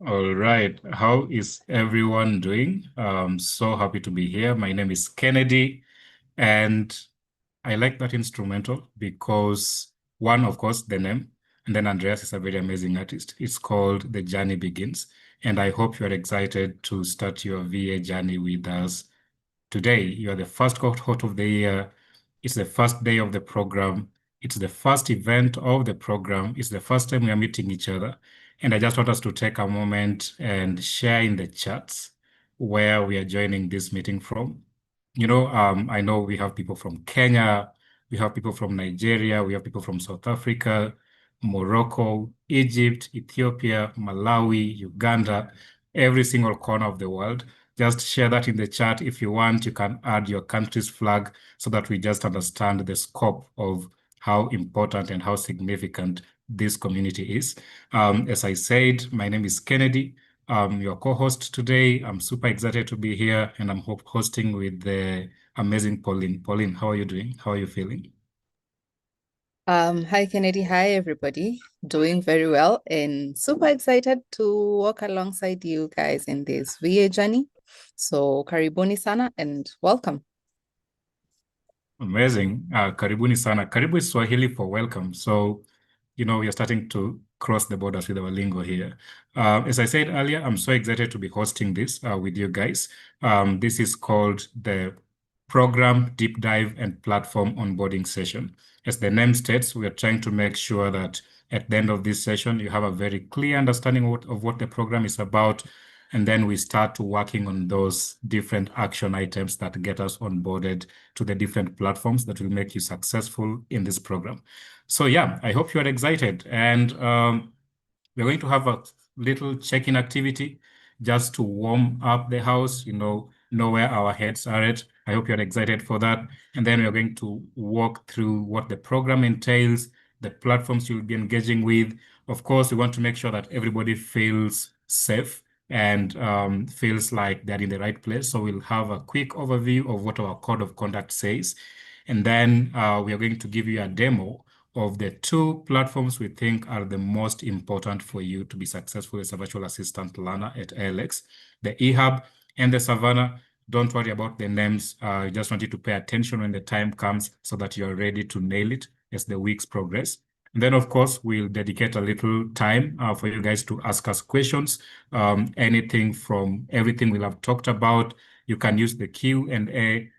All right. How is everyone doing? So happy to be here. My name is Kennedy, and I like that instrumental because one, of course, the name, and then Andreas is a very amazing artist. It's called The Journey Begins, and I hope you are excited to start your VA journey with us today. You are the first cohort of the year. It's the first day of the program. It's the first event of the program. It's the first time we are meeting each other. And I just want us to take a moment and share in the chats where we are joining this meeting from. I know we have people from Kenya, we have people from Nigeria, we have people from South Africa, Morocco, Egypt, Ethiopia, Malawi, Uganda, every single corner of the world. Just share that in the chat. If you want, you can add your country's flag so that we just understand the scope of how important and how significant this community is. As I said, my name is Kennedy. I'm your co-host today. I'm super excited to be here, and I'm hosting with the amazing Pauline. Pauline, how are you doing? How are you feeling? Hi Kennedy, hi everybody. Doing very well and super excited to walk alongside you guys in this VA journey. So karibuni sana and welcome. Amazing. Karibuni sana. Karibu is Swahili for welcome. So, you're starting to cross the borders with our lingo here. As I said earlier, I'm so excited to be hosting this with you guys. This is called the Program Deep Dive and Platform Onboarding Session. As the name states, we are trying to make sure that at the end of this session, you have a very clear understanding of what the program is about. And then we start working on those different action items that get us onboarded to the different platforms that will make you successful in this program. So yeah, I hope you are excited. And we're going to have a little check-in activity just to warm up the house, know where our heads are at. I hope you're excited for that. And then we're going to walk through what the program entails, the platforms you'll be engaging with. Of course, we want to make sure that everybody feels safe and feels like they're in the right place. So we'll have a quick overview of what our code of conduct says. And then we are going to give you a demo of the two platforms we think are the most important for you to be successful as a virtual assistant learner at ALX, the eHub and the Savanna. Don't worry about the names. I just want you to pay attention when the time comes so that you're ready to nail it as the weeks progress. And then, of course, we'll dedicate a little time for you guys to ask us questions. Anything from everything we'll have talked about. You can use the Q&A.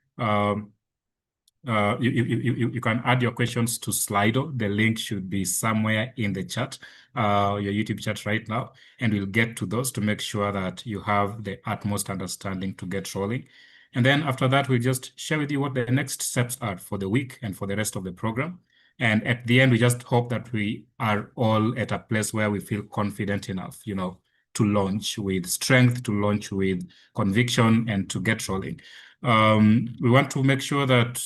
You can add your questions to Slido. The link should be somewhere in the chat, your YouTube chat right now, and we'll get to those to make sure that you have the utmost understanding to get rolling. And then after that, we'll just share with you what the next steps are for the week and for the rest of the program. And at the end, we just hope that we are all at a place where we feel confident enough, to launch with strength, to launch with conviction, and to get rolling. We want to make sure that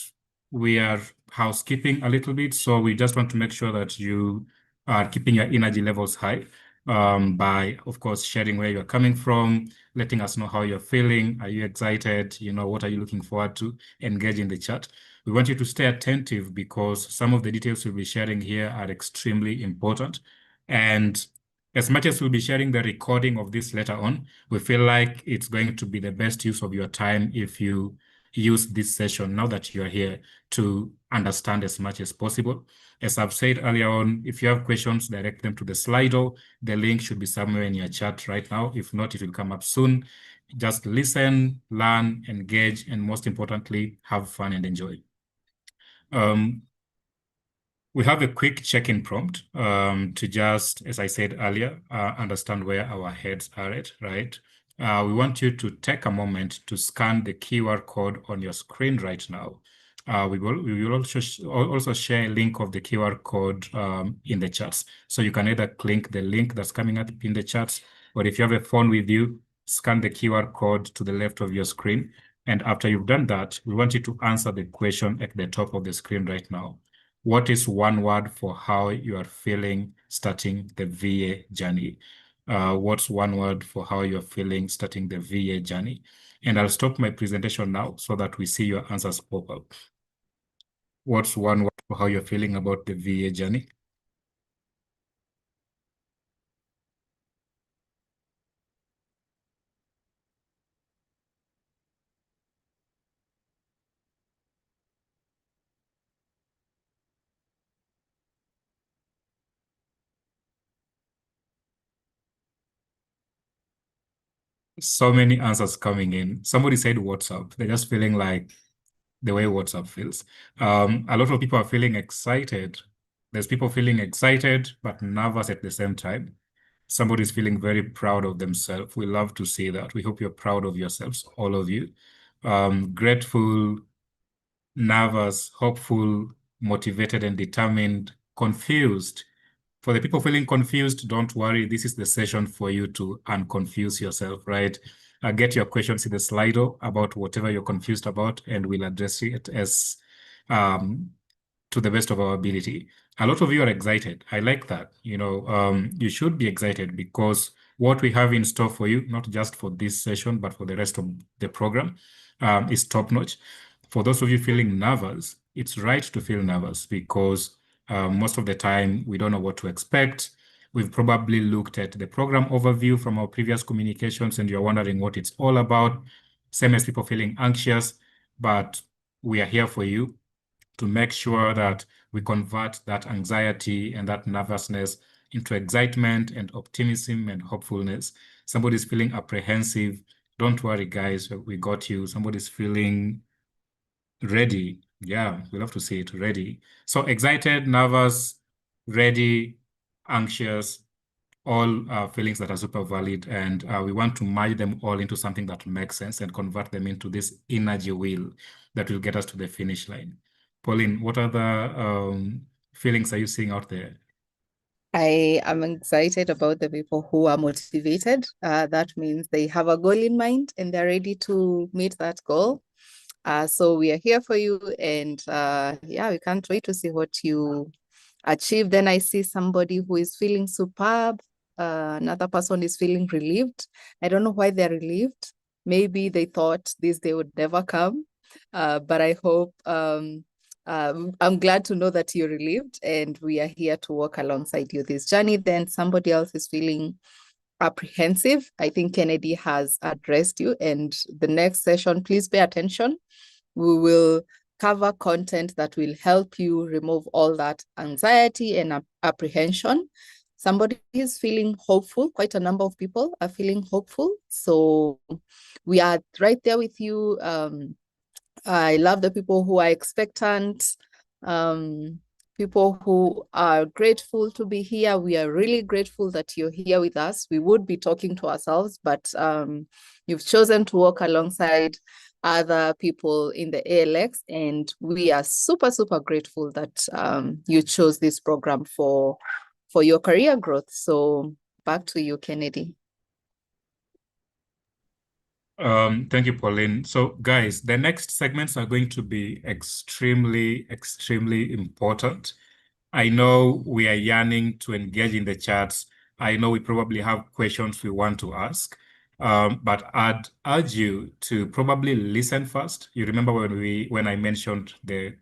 we are housekeeping a little bit. So we just want to make sure that you are keeping your energy levels high by, of course, sharing where you're coming from, letting us know how you're feeling. Are you excited? What are you looking forward to? Engage in the chat. We want you to stay attentive because some of the details we'll be sharing here are extremely important. And as much as we'll be sharing the recording of this later on, we feel like it's going to be the best use of your time if you use this session now that you're here to understand as much as possible. As I've said earlier on, if you have questions, direct them to the Slido. The link should be somewhere in your chat right now. If not, it will come up soon. Just listen, learn, engage, and most importantly, have fun and enjoy. We have a quick check-in prompt to just, as I said earlier, understand where our heads are at, right? We want you to take a moment to scan the QR code on your screen right now. We will also share a link of the QR code in the chats. So you can either click the link that's coming up in the chats, or if you have a phone with you, scan the QR code to the left of your screen. And after you've done that, we want you to answer the question at the top of the screen right now. What is one word for how you are feeling starting the VA journey? What's one word for how you're feeling starting the VA journey? And I'll stop my presentation now so that we see your answers pop up. What's one word for how you're feeling about the VA journey? So many answers coming in. Somebody said WhatsApp. They're just feeling like the way WhatsApp feels. A lot of people are feeling excited. There's people feeling excited but nervous at the same time. Somebody's feeling very proud of themselves. We love to see that. We hope you're proud of yourselves, all of you. Grateful, nervous, hopeful, motivated and determined, confused. For the people feeling confused, don't worry. This is the session for you to unconfuse yourself, right? Get your questions in the Slido about whatever you're confused about, and we'll address it as um, to the best of our ability. A lot of you are excited. I like that. You should be excited because what we have in store for you, not just for this session, but for the rest of the program, is top notch. For those of you feeling nervous, it's right to feel nervous because most of the time we don't know what to expect. We've probably looked at the program overview from our previous communications and you're wondering what it's all about. Same as people feeling anxious, but we are here for you to make sure that we convert that anxiety and that nervousness into excitement and optimism and hopefulness. Somebody's feeling apprehensive. Don't worry, guys, we got you. Somebody's feeling ready. Yeah, we love to see it, ready. So excited, nervous, ready, anxious, all feelings that are super valid. And we want to merge them all into something that makes sense and convert them into this energy wheel that will get us to the finish line. Pauline, what other feelings are you seeing out there? I am excited about the people who are motivated. That means they have a goal in mind and they're ready to meet that goal. So we are here for you, and yeah, we can't wait to see what you achieve. Then I see somebody who is feeling superb. Another person is feeling relieved. I don't know why they're relieved. Maybe they thought this day would never come. But I hope I'm glad to know that you're relieved and we are here to walk alongside you this journey. Then somebody else is feeling apprehensive. I think Kennedy has addressed you. And the next session, please pay attention. We will cover content that will help you remove all that anxiety and apprehension. Somebody is feeling hopeful. Quite a number of people are feeling hopeful. So we are right there with you. I love the people who are expectant, people who are grateful to be here. We are really grateful that you're here with us. We would be talking to ourselves, but you've chosen to walk alongside other people in the ALX, and we are super, super grateful that you chose this program for your career growth. So back to you, Kennedy. Thank you, Pauline. So, guys, the next segments are going to be extremely, extremely important. I know we are yearning to engage in the chats. I know we probably have questions we want to ask, but I'd urge you to probably listen first. You remember when I mentioned the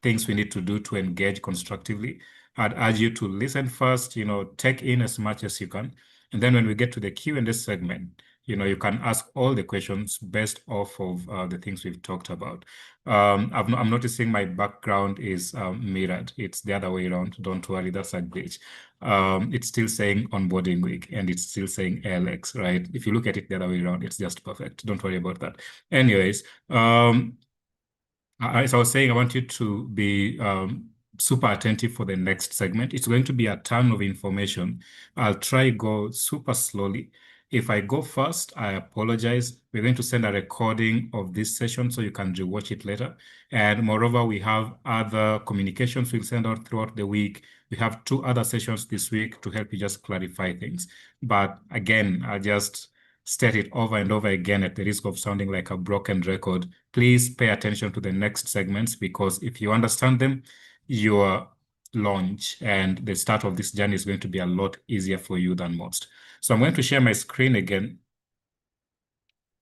things we need to do to engage constructively. I'd urge you to listen first, take in as much as you can. And then when we get to the Q&A segment, you can ask all the questions based off of the things we've talked about. I'm noticing my background is mirrored. It's the other way around. Don't worry, that's a glitch. It's still saying onboarding week and it's still saying ALX, right? If you look at it the other way around, it's just perfect. Don't worry about that. Anyways, as I was saying, I want you to be super attentive for the next segment. It's going to be a ton of information. I'll try go super slowly. If I go fast, I apologize. We're going to send a recording of this session so you can rewatch it later. And moreover, we have other communications we'll send out throughout the week. We have 2 other sessions this week to help you just clarify things. But again, I just state it over and over again at the risk of sounding like a broken record. Please pay attention to the next segments because if you understand them, your launch and the start of this journey is going to be a lot easier for you than most. So I'm going to share my screen again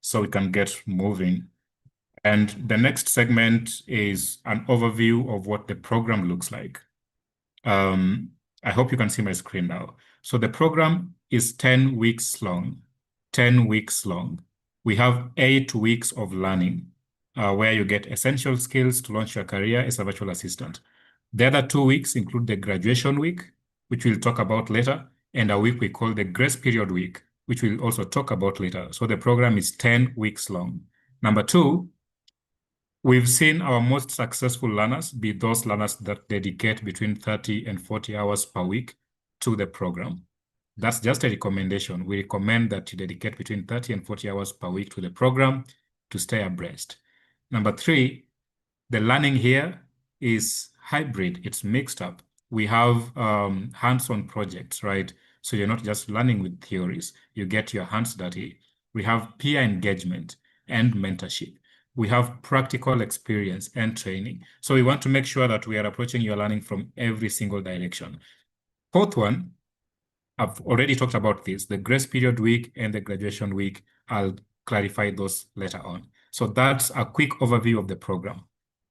so we can get moving. And the next segment is an overview of what the program looks like. I hope you can see my screen now. So the program is 10 weeks long, 10 weeks long. We have 8 weeks of learning where you get essential skills to launch your career as a virtual assistant. The other 2 weeks include the graduation week, which we'll talk about later, and a week we call the grace period week, which we'll also talk about later. So the program is 10 weeks long. Number two, we've seen our most successful learners be those learners that dedicate between 30 and 40 hours per week to the program. That's just a recommendation. We recommend that you dedicate between 30 and 40 hours per week to the program to stay abreast. Number three, the learning here is hybrid. It's mixed up. We have hands-on projects, right? So you're not just learning with theories. You get your hands dirty. We have peer engagement and mentorship. We have practical experience and training. So we want to make sure that we are approaching your learning from every single direction. Fourth one, I've already talked about this, the grace period week and the graduation week. I'll clarify those later on. So that's a quick overview of the program.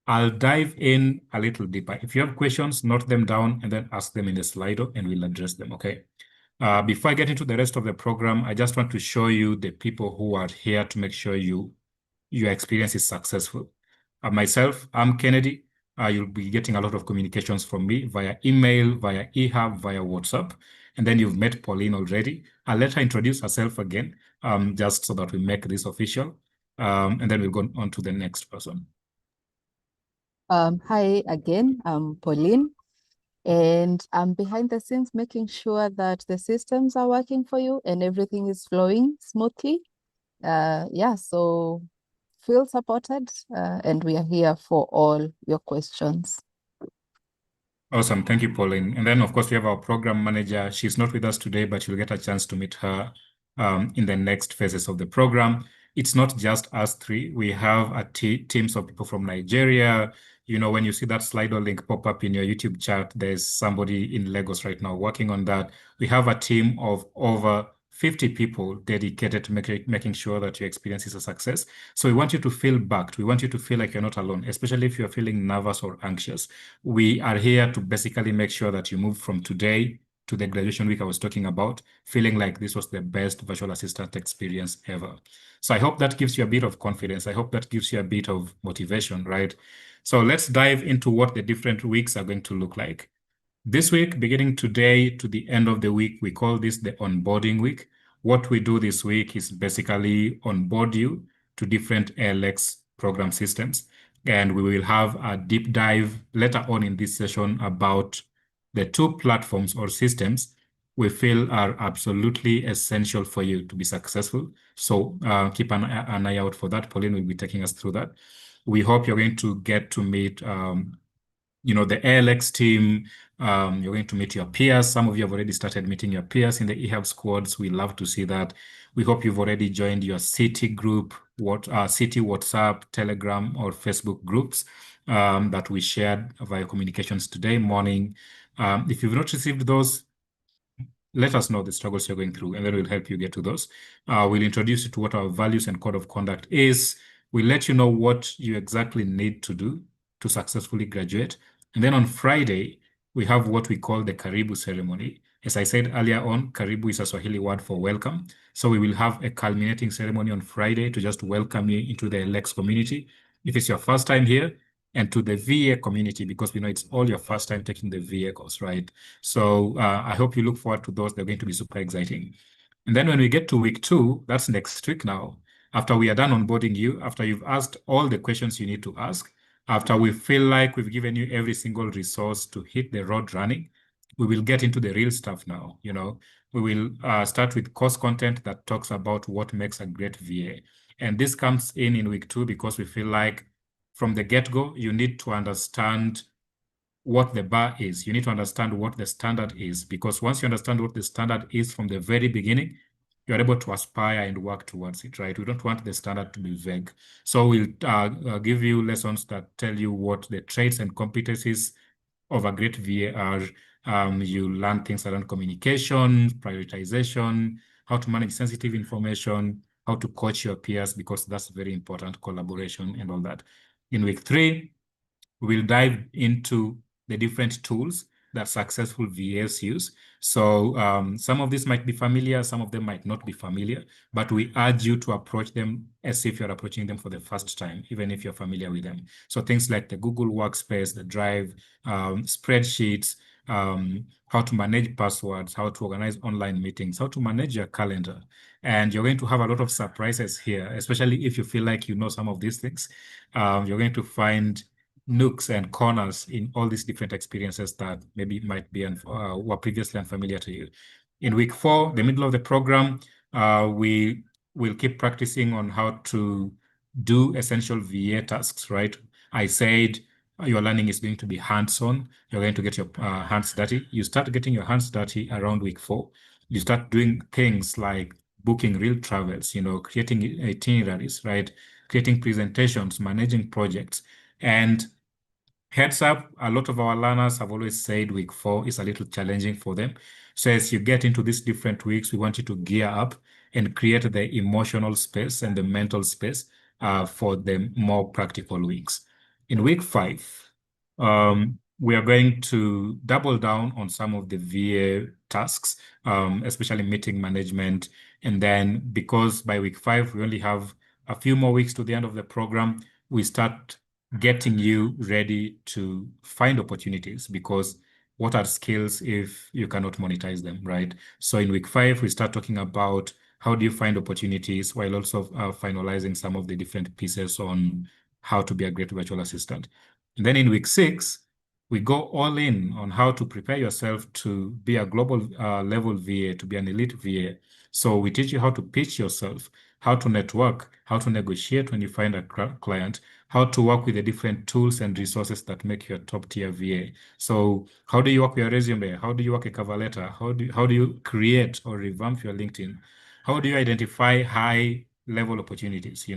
I'll dive in a little deeper. If you have questions, note them down and then ask them in the Slido and we'll address them, okay? Before I get into the rest of the program, I just want to show you the people who are here to make sure your experience is successful. Myself, I'm Kennedy. You'll be getting a lot of communications from me via email, via eHub, via WhatsApp. And then you've met Pauline already. I'll let her introduce herself again, just so that we make this official. And then we'll go on to the next person. Hi again, I'm Pauline, and I'm behind the scenes making sure that the systems are working for you and everything is flowing smoothly. Yeah, so feel supported, and we are here for all your questions. Awesome. Thank you, Pauline. And then, of course, we have our program manager. She's not with us today, but you'll get a chance to meet her in the next phases of the program. It's not just us three. We have a teams of people from Nigeria. You know, when you see that Slido link pop up in your YouTube chat, there's somebody in Lagos right now working on that. We have a team of over 50 people dedicated to making sure that your experience is a success. So we want you to feel backed. We want you to feel like you're not alone, especially if you're feeling nervous or anxious. We are here to basically make sure that you move from today to the graduation week I was talking about, feeling like this was the best virtual assistant experience ever. So I hope that gives you a bit of confidence. I hope that gives you a bit of motivation, right? So let's dive into what the different weeks are going to look like. This week, beginning today to the end of the week, we call this the onboarding week. What we do this week is basically onboard you to different ALX program systems. And we will have a deep dive later on in this session about the two platforms or systems we feel are absolutely essential for you to be successful. So keep an eye out for that. Pauline will be taking us through that. We hope you're going to get to meet the ALX team. You're going to meet your peers. Some of you have already started meeting your peers in the eHub squads. We love to see that. We hope you've already joined your city group, city WhatsApp, Telegram, or Facebook groups that we shared via communications today morning. If you've not received those, let us know the struggles you're going through, and then we'll help you get to those. We'll introduce you to what our values and code of conduct is. We'll let you know what you exactly need to do to successfully graduate. And then on Friday, we have what we call the Karibu ceremony. As I said earlier on, Karibu is a Swahili word for welcome. So we will have a culminating ceremony on Friday to just welcome you into the LX community. If it's your first time here, and to the VA community, because we know it's all your first time taking the VA course, right? So I hope you look forward to those. They're going to be super exciting. And then when we get to week 2, that's next week now, after we are done onboarding you, after you've asked all the questions you need to ask, after we feel like we've given you every single resource to hit the road running, we will get into the real stuff now. We will start with course content that talks about what makes a great VA. And this comes in week 2 because we feel like from the get-go, you need to understand what the bar is. You need to understand what the standard is, because once you understand what the standard is from the very beginning, you're able to aspire and work towards it, right? We don't want the standard to be vague. So we'll give you lessons that tell you what the traits and competencies of a great VA are. You learn things around communication, prioritization, how to manage sensitive information, how to coach your peers, because that's very important, collaboration and all that. In week 3, we'll dive into the different tools that successful VAs use. So some of these might be familiar, some of them might not be familiar, but we urge you to approach them as if you're approaching them for the first time, even if you're familiar with them. So things like the Google Workspace, the Drive, spreadsheets, how to manage passwords, how to organize online meetings, how to manage your calendar. And you're going to have a lot of surprises here, especially if you feel like you know some of these things. You're going to find nooks and corners in all these different experiences that maybe might be were previously unfamiliar to you. In week 4, the middle of the program, we will keep practicing on how to do essential VA tasks, right? I said your learning is going to be hands-on. You're going to get your hands dirty. You start getting your hands dirty around week 4. You start doing things like booking real travels, creating itineraries, right? Creating presentations, managing projects. And heads up, a lot of our learners have always said week 4 is a little challenging for them. So as you get into these different weeks, we want you to gear up and create the emotional space and the mental space for the more practical weeks. In week 5, we are going to double down on some of the VA tasks, especially meeting management. And then because by week 5, we only have a few more weeks to the end of the program, we start getting you ready to find opportunities, because what are skills if you cannot monetize them, right? So in week 5, we start talking about how do you find opportunities while also finalizing some of the different pieces on how to be a great virtual assistant. And then in week 6, we go all in on how to prepare yourself to be a global level VA, to be an elite VA. So we teach you how to pitch yourself, how to network, how to negotiate when you find a client, how to work with the different tools and resources that make you a top tier VA. So how do you work your resume? How do you work a cover letter? How do you create or revamp your LinkedIn? How do you identify high level opportunities?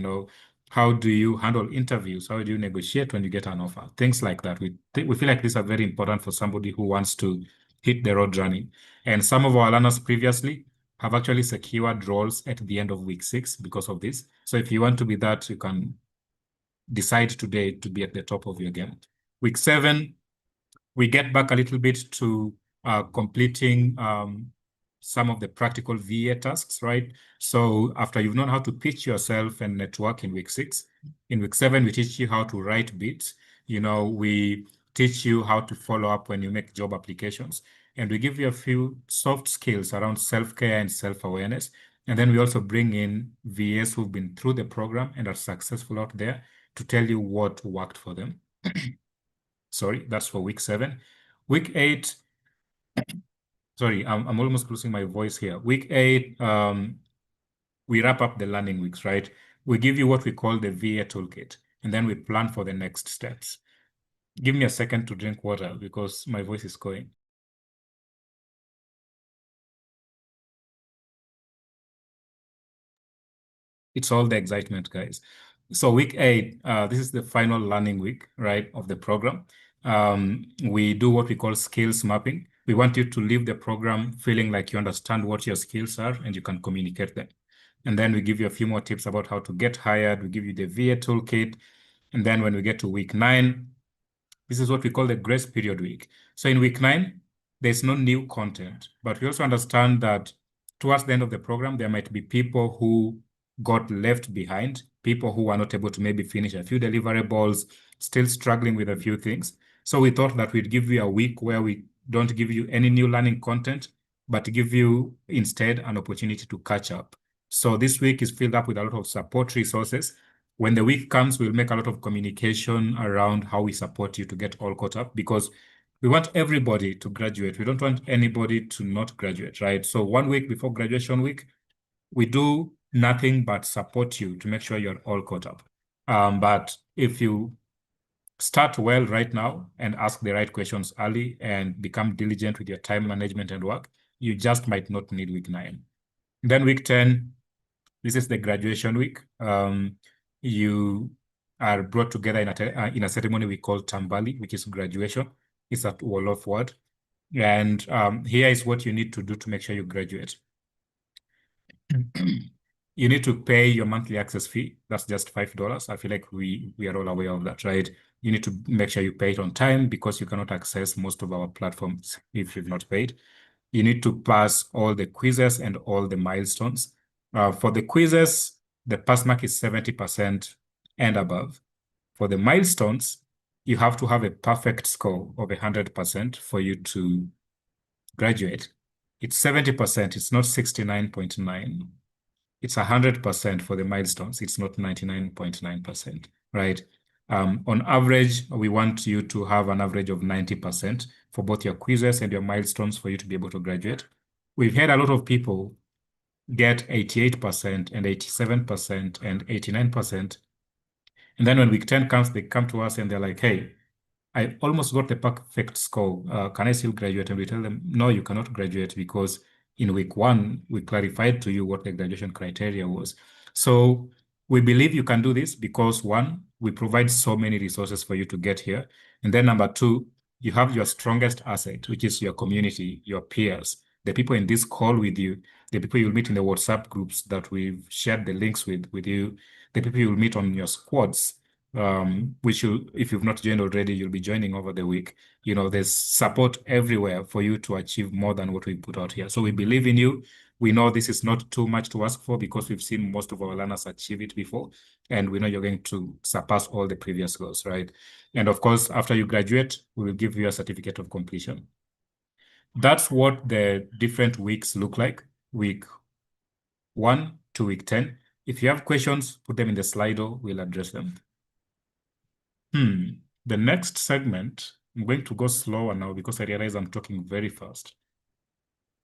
How do you handle interviews? How do you negotiate when you get an offer? Things like that. We feel like these are very important for somebody who wants to hit the road running. And some of our learners previously have actually secured roles at the end of week 6 because of this. So if you want to be that, you can decide today to be at the top of your game. Week 7, we get back a little bit to completing some of the practical VA tasks, right? So after you've known how to pitch yourself and network in week 6, in week 7, we teach you how to write bits. We teach you how to follow up when you make job applications. And we give you a few soft skills around self-care and self-awareness. And then we also bring in VAs who've been through the program and are successful out there to tell you what worked for them. Sorry, that's for week 7. Week 8, sorry, I'm almost losing my voice here. Week 8, we wrap up the learning weeks, right? We give you what we call the VA toolkit, and then we plan for the next steps. Give me a second to drink water because my voice is going. It's all the excitement, guys. So week 8, this is the final learning week, right, of the program. We do what we call skills mapping. We want you to leave the program feeling like you understand what your skills are and you can communicate them. And then we give you a few more tips about how to get hired. We give you the VA toolkit. And then when we get to week 9, this is what we call the grace period week. So in week 9, there's no new content, but we also understand that towards the end of the program, there might be people who got left behind, people who were not able to maybe finish a few deliverables, still struggling with a few things. So we thought that we'd give you a week where we don't give you any new learning content, but give you instead an opportunity to catch up. So this week is filled up with a lot of support resources. When the week comes, we'll make a lot of communication around how we support you to get all caught up, because we want everybody to graduate. We don't want anybody to not graduate, right? So 1 week before graduation week, we do nothing but support you to make sure you're all caught up. But if you start well right now and ask the right questions early and become diligent with your time management and work, you just might not need week 9. Then week 10, this is the graduation week. You are brought together in a ceremony we call Tambali, which is graduation. It's at Wolof Ward. And here is what you need to do to make sure you graduate. You need to pay your monthly access fee. That's just $5. I feel like we are all aware of that, right? You need to make sure you pay it on time because you cannot access most of our platforms if you've not paid. You need to pass all the quizzes and all the milestones. For the quizzes, the pass mark is 70% and above. For the milestones, you have to have a perfect score of 100% for you to graduate. It's 70%, it's not 69.9. It's 100% for the milestones. It's not 99.9%, right? On average, we want you to have an average of 90% for both your quizzes and your milestones for you to be able to graduate. We've had a lot of people get 88% and 87% and 89%. And then when week 10 comes, they come to us and they're like, hey, I almost got the perfect score. Can I still graduate? And we tell them, no, you cannot graduate because in week 1, we clarified to you what the graduation criteria was. So we believe you can do this because 1, we provide so many resources for you to get here. And then number 2, you have your strongest asset, which is your community, your peers, the people in this call with you, the people you'll meet in the WhatsApp groups that we've shared the links with you, the people you'll meet on your squads, which if you've not joined already, you'll be joining over the week. There's support everywhere for you to achieve more than what we put out here. So we believe in you. We know this is not too much to ask for because we've seen most of our learners achieve it before, and we know you're going to surpass all the previous goals, right? And of course, after you graduate, we will give you a certificate of completion. That's what the different weeks look like, week 1 to week 10. If you have questions, put them in the Slido, we'll address them. The next segment, I'm going to go slower now because I realize I'm talking very fast.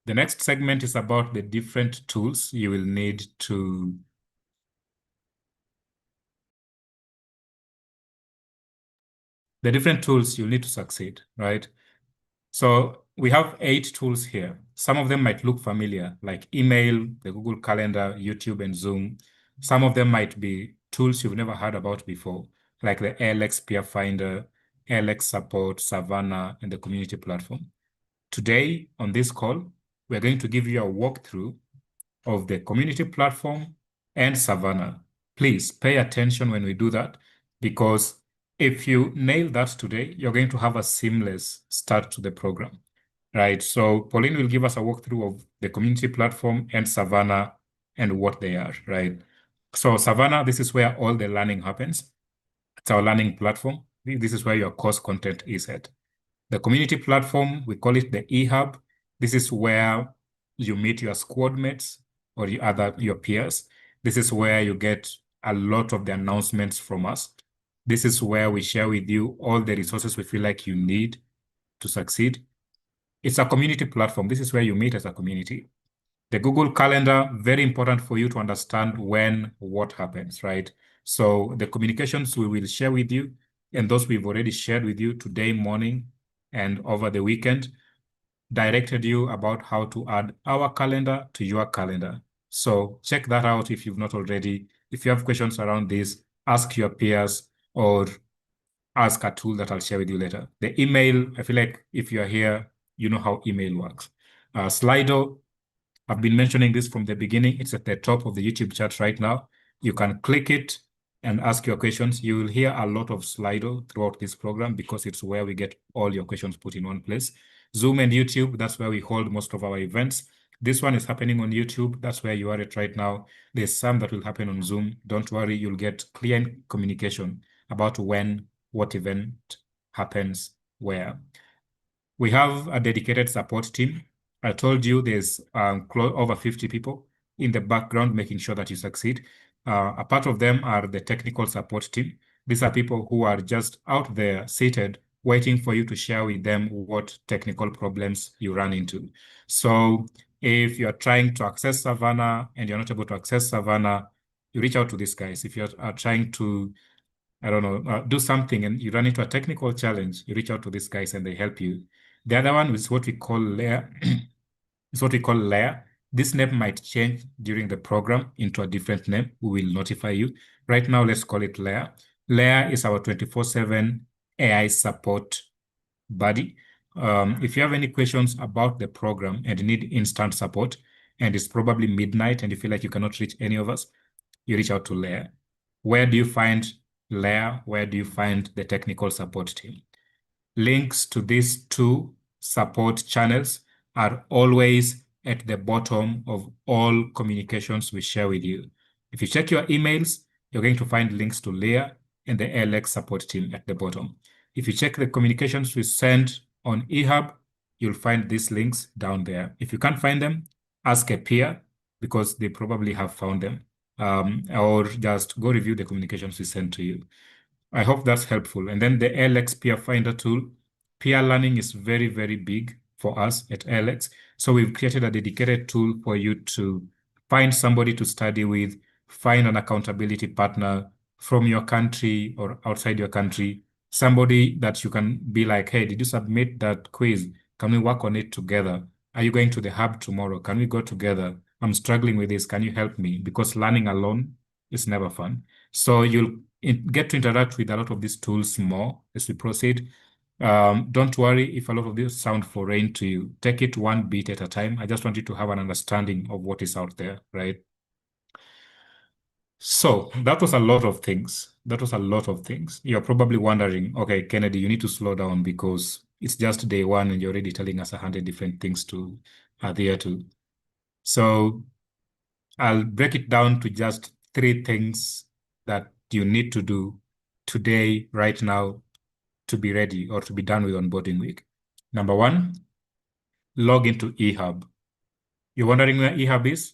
The next segment is about the different tools you will need to succeed, right? So we have 8 tools here. Some of them might look familiar, like email, the Google Calendar, YouTube, and Zoom. Some of them might be tools you've never heard about before, like the ALX Peer Finder, ALX Support, Savanna, and the community platform. Today, on this call, we're going to give you a walkthrough of the community platform and Savanna. Please pay attention when we do that, because if you nail that today, you're going to have a seamless start to the program, right? So Pauline will give us a walkthrough of the community platform and Savanna and what they are, right? So Savanna, this is where all the learning happens. It's our learning platform. This is where your course content is at. The community platform, we call it the eHub. This is where you meet your squad mates or your peers. This is where you get a lot of the announcements from us. This is where we share with you all the resources we feel like you need to succeed. It's a community platform. This is where you meet as a community. The Google Calendar, very important for you to understand when what happens, right? So the communications we will share with you and those we've already shared with you today morning and over the weekend directed you about how to add our calendar to your calendar. So check that out if you've not already. If you have questions around this, ask your peers or ask a tool that I'll share with you later. The email, I feel like if you're here, you know how email works. Slido, I've been mentioning this from the beginning. It's at the top of the YouTube chat right now. You can click it and ask your questions. You will hear a lot of Slido throughout this program because it's where we get all your questions put in one place. Zoom and YouTube, that's where we hold most of our events. This one is happening on YouTube. That's where you are at right now. There's some that will happen on Zoom. Don't worry, you'll get clear communication about when, what event happens where. We have a dedicated support team. I told you there's over 50 people in the background making sure that you succeed. A part of them are the technical support team. These are people who are just out there seated, waiting for you to share with them what technical problems you run into. So if you're trying to access Savanna and you're not able to access Savanna, you reach out to these guys. If you're trying to do something and you run into a technical challenge, you reach out to these guys and they help you. The other one is what we call layer. It's what we call layer. This name might change during the program into a different name. We will notify you. Right now, let's call it layer. Layer is our 24/7 AI support buddy. If you have any questions about the program and need instant support, and it's probably midnight and you feel like you cannot reach any of us, you reach out to Layer. Where do you find Layer? Where do you find the technical support team? Links to these 2 support channels are always at the bottom of all communications we share with you. If you check your emails, you're going to find links to Layer and the LX support team at the bottom. If you check the communications we sent on eHub, you'll find these links down there. If you can't find them, ask a peer because they probably have found them. Or just go review the communications we sent to you. I hope that's helpful. And then the ALX Peer Finder tool, peer learning is very, very big for us at ALX. So we've created a dedicated tool for you to find somebody to study with, find an accountability partner from your country or outside your country, somebody that you can be like, hey, did you submit that quiz? Can we work on it together? Are you going to the hub tomorrow? Can we go together? I'm struggling with this. Can you help me? Because learning alone is never fun. So you'll get to interact with a lot of these tools more as we proceed. Don't worry if a lot of these sound foreign to you. Take it one bit at a time. I just want you to have an understanding of what is out there, right? So that was a lot of things. That was a lot of things. You're probably wondering, okay, Kennedy, you need to slow down because it's just day one and you're already telling us 100 different things to adhere to. So I'll break it down to just 3 things that you need to do today, right now, to be ready or to be done with onboarding week. Number 1, log into eHub. You're wondering where eHub is?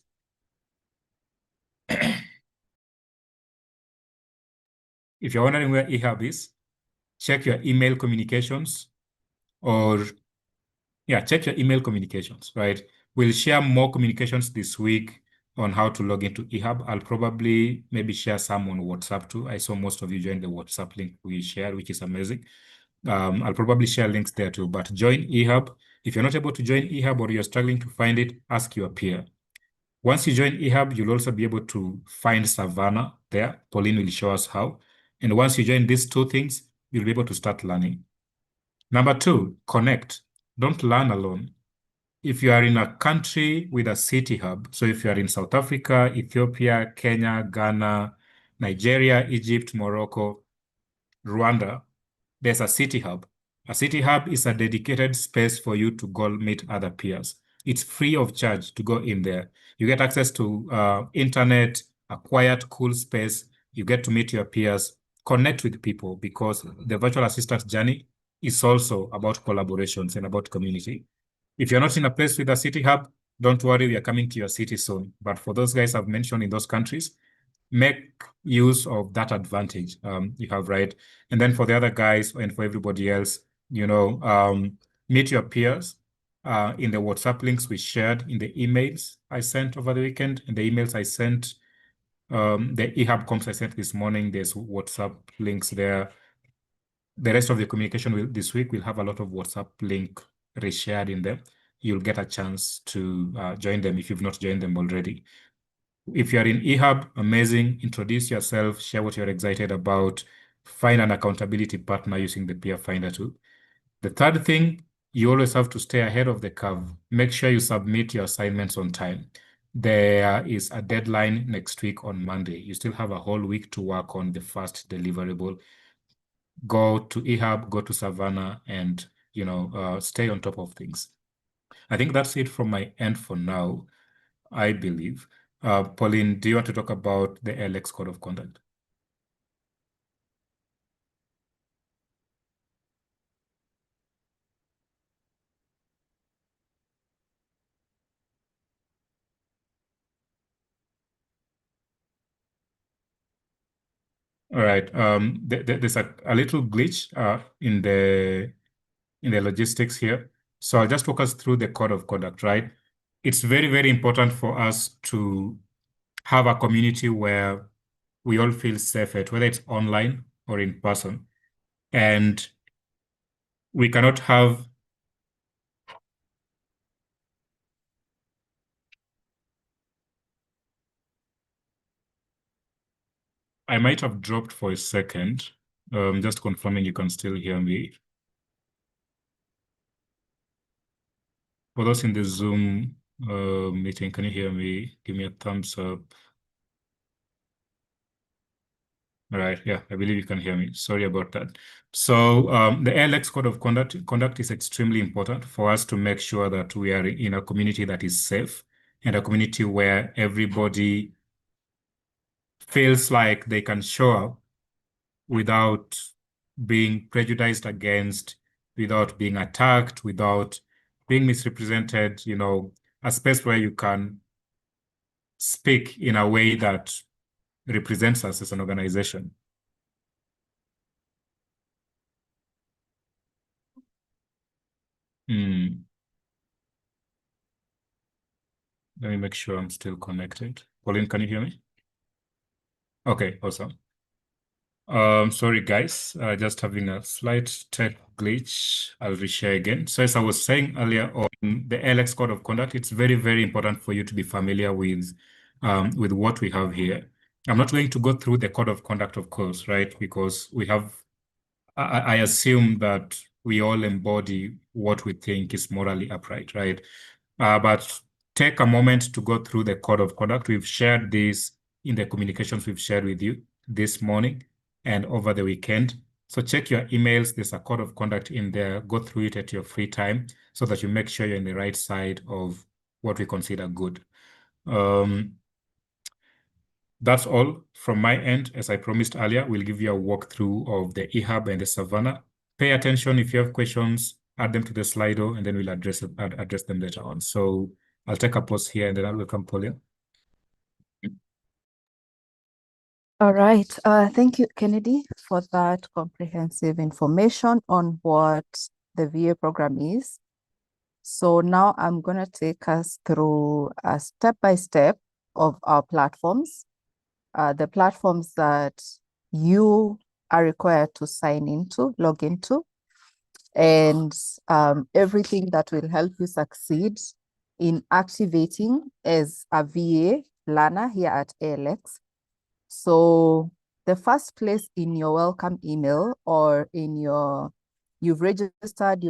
If you're wondering where eHub is, check your email communications or check your email communications, right? We'll share more communications this week on how to log into eHub. I'll probably maybe share some on WhatsApp too. I saw most of you join the WhatsApp link we shared, which is amazing. I'll probably share links there too, but join eHub. If you're not able to join eHub or you're struggling to find it, ask your peer. Once you join eHub, you'll also be able to find Savanna there. Pauline will show us how. And once you join these 2 things, you'll be able to start learning. Number 2, connect. Don't learn alone. If you are in a country with a city hub, so if you are in South Africa, Ethiopia, Kenya, Ghana, Nigeria, Egypt, Morocco, Rwanda, there's a city hub. A city hub is a dedicated space for you to go meet other peers. It's free of charge to go in there. You get access to internet, a quiet, cool space. You get to meet your peers, connect with people because the virtual assistant journey is also about collaborations and about community. If you're not in a place with a city hub, don't worry, we are coming to your city soon. But for those guys I've mentioned in those countries, make use of that advantage you have, right? And then for the other guys and for everybody else, meet your peers in the WhatsApp links we shared, in the emails I sent over the weekend, and the emails I sent, the eHub comps I sent this morning, there's WhatsApp links there. The rest of the communication this week will have a lot of WhatsApp link reshared in them. You'll get a chance to join them if you've not joined them already. If you're in eHub, amazing. Introduce yourself, share what you're excited about, find an accountability partner using the Peer Finder tool. The third thing, you always have to stay ahead of the curve. Make sure you submit your assignments on time. There is a deadline next week on Monday. You still have a whole week to work on the first deliverable. Go to eHub, go to Savanna, and stay on top of things. I think that's it from my end for now, I believe. Pauline, do you want to talk about the LX Code of Conduct? All right. There's a little glitch in the logistics here. So I'll just walk us through the code of conduct, right? It's very, very important for us to have a community where we all feel safe at, whether it's online or in person. And we cannot have I might have dropped for a second. Just confirming you can still hear me. For those in the Zoom meeting, can you hear me? Give me a thumbs up. All right, yeah, I believe you can hear me. Sorry about that. So the ALX Code of Conduct is extremely important for us to make sure that we are in a community that is safe and a community where everybody feels like they can show up without being prejudiced against, without being attacked, without being misrepresented, a space where you can speak in a way that represents us as an organization. Let me make sure I'm still connected. Pauline, can you hear me? Okay, awesome. Sorry guys, just having a slight tech glitch. I'll reshare again. So as I was saying earlier on the ALX Code of Conduct, it's very, very important for you to be familiar with what we have here. I'm not going to go through the Code of Conduct, of course, right? Because I assume that we all embody what we think is morally upright, right? But take a moment to go through the Code of Conduct. We've shared this in the communications we've shared with you this morning and over the weekend. So check your emails. There's a Code of Conduct in there. Go through it at your free time so that you make sure you're on the right side of what we consider good. That's all from my end. As I promised earlier, we'll give you a walkthrough of the eHub and the Savanna. Pay attention. If you have questions, add them to the Slido, and then we'll address them later on. So I'll take a pause here, and then I'll welcome Pauline. All right. Thank you, Kennedy, for that comprehensive information on what the VA program is. So now I'm going to take us through a step-by-step of our platforms, the platforms that you are required to sign into, log into, and everything that will help you succeed in activating as a VA learner here at ALX. So the first place in your welcome email or in you've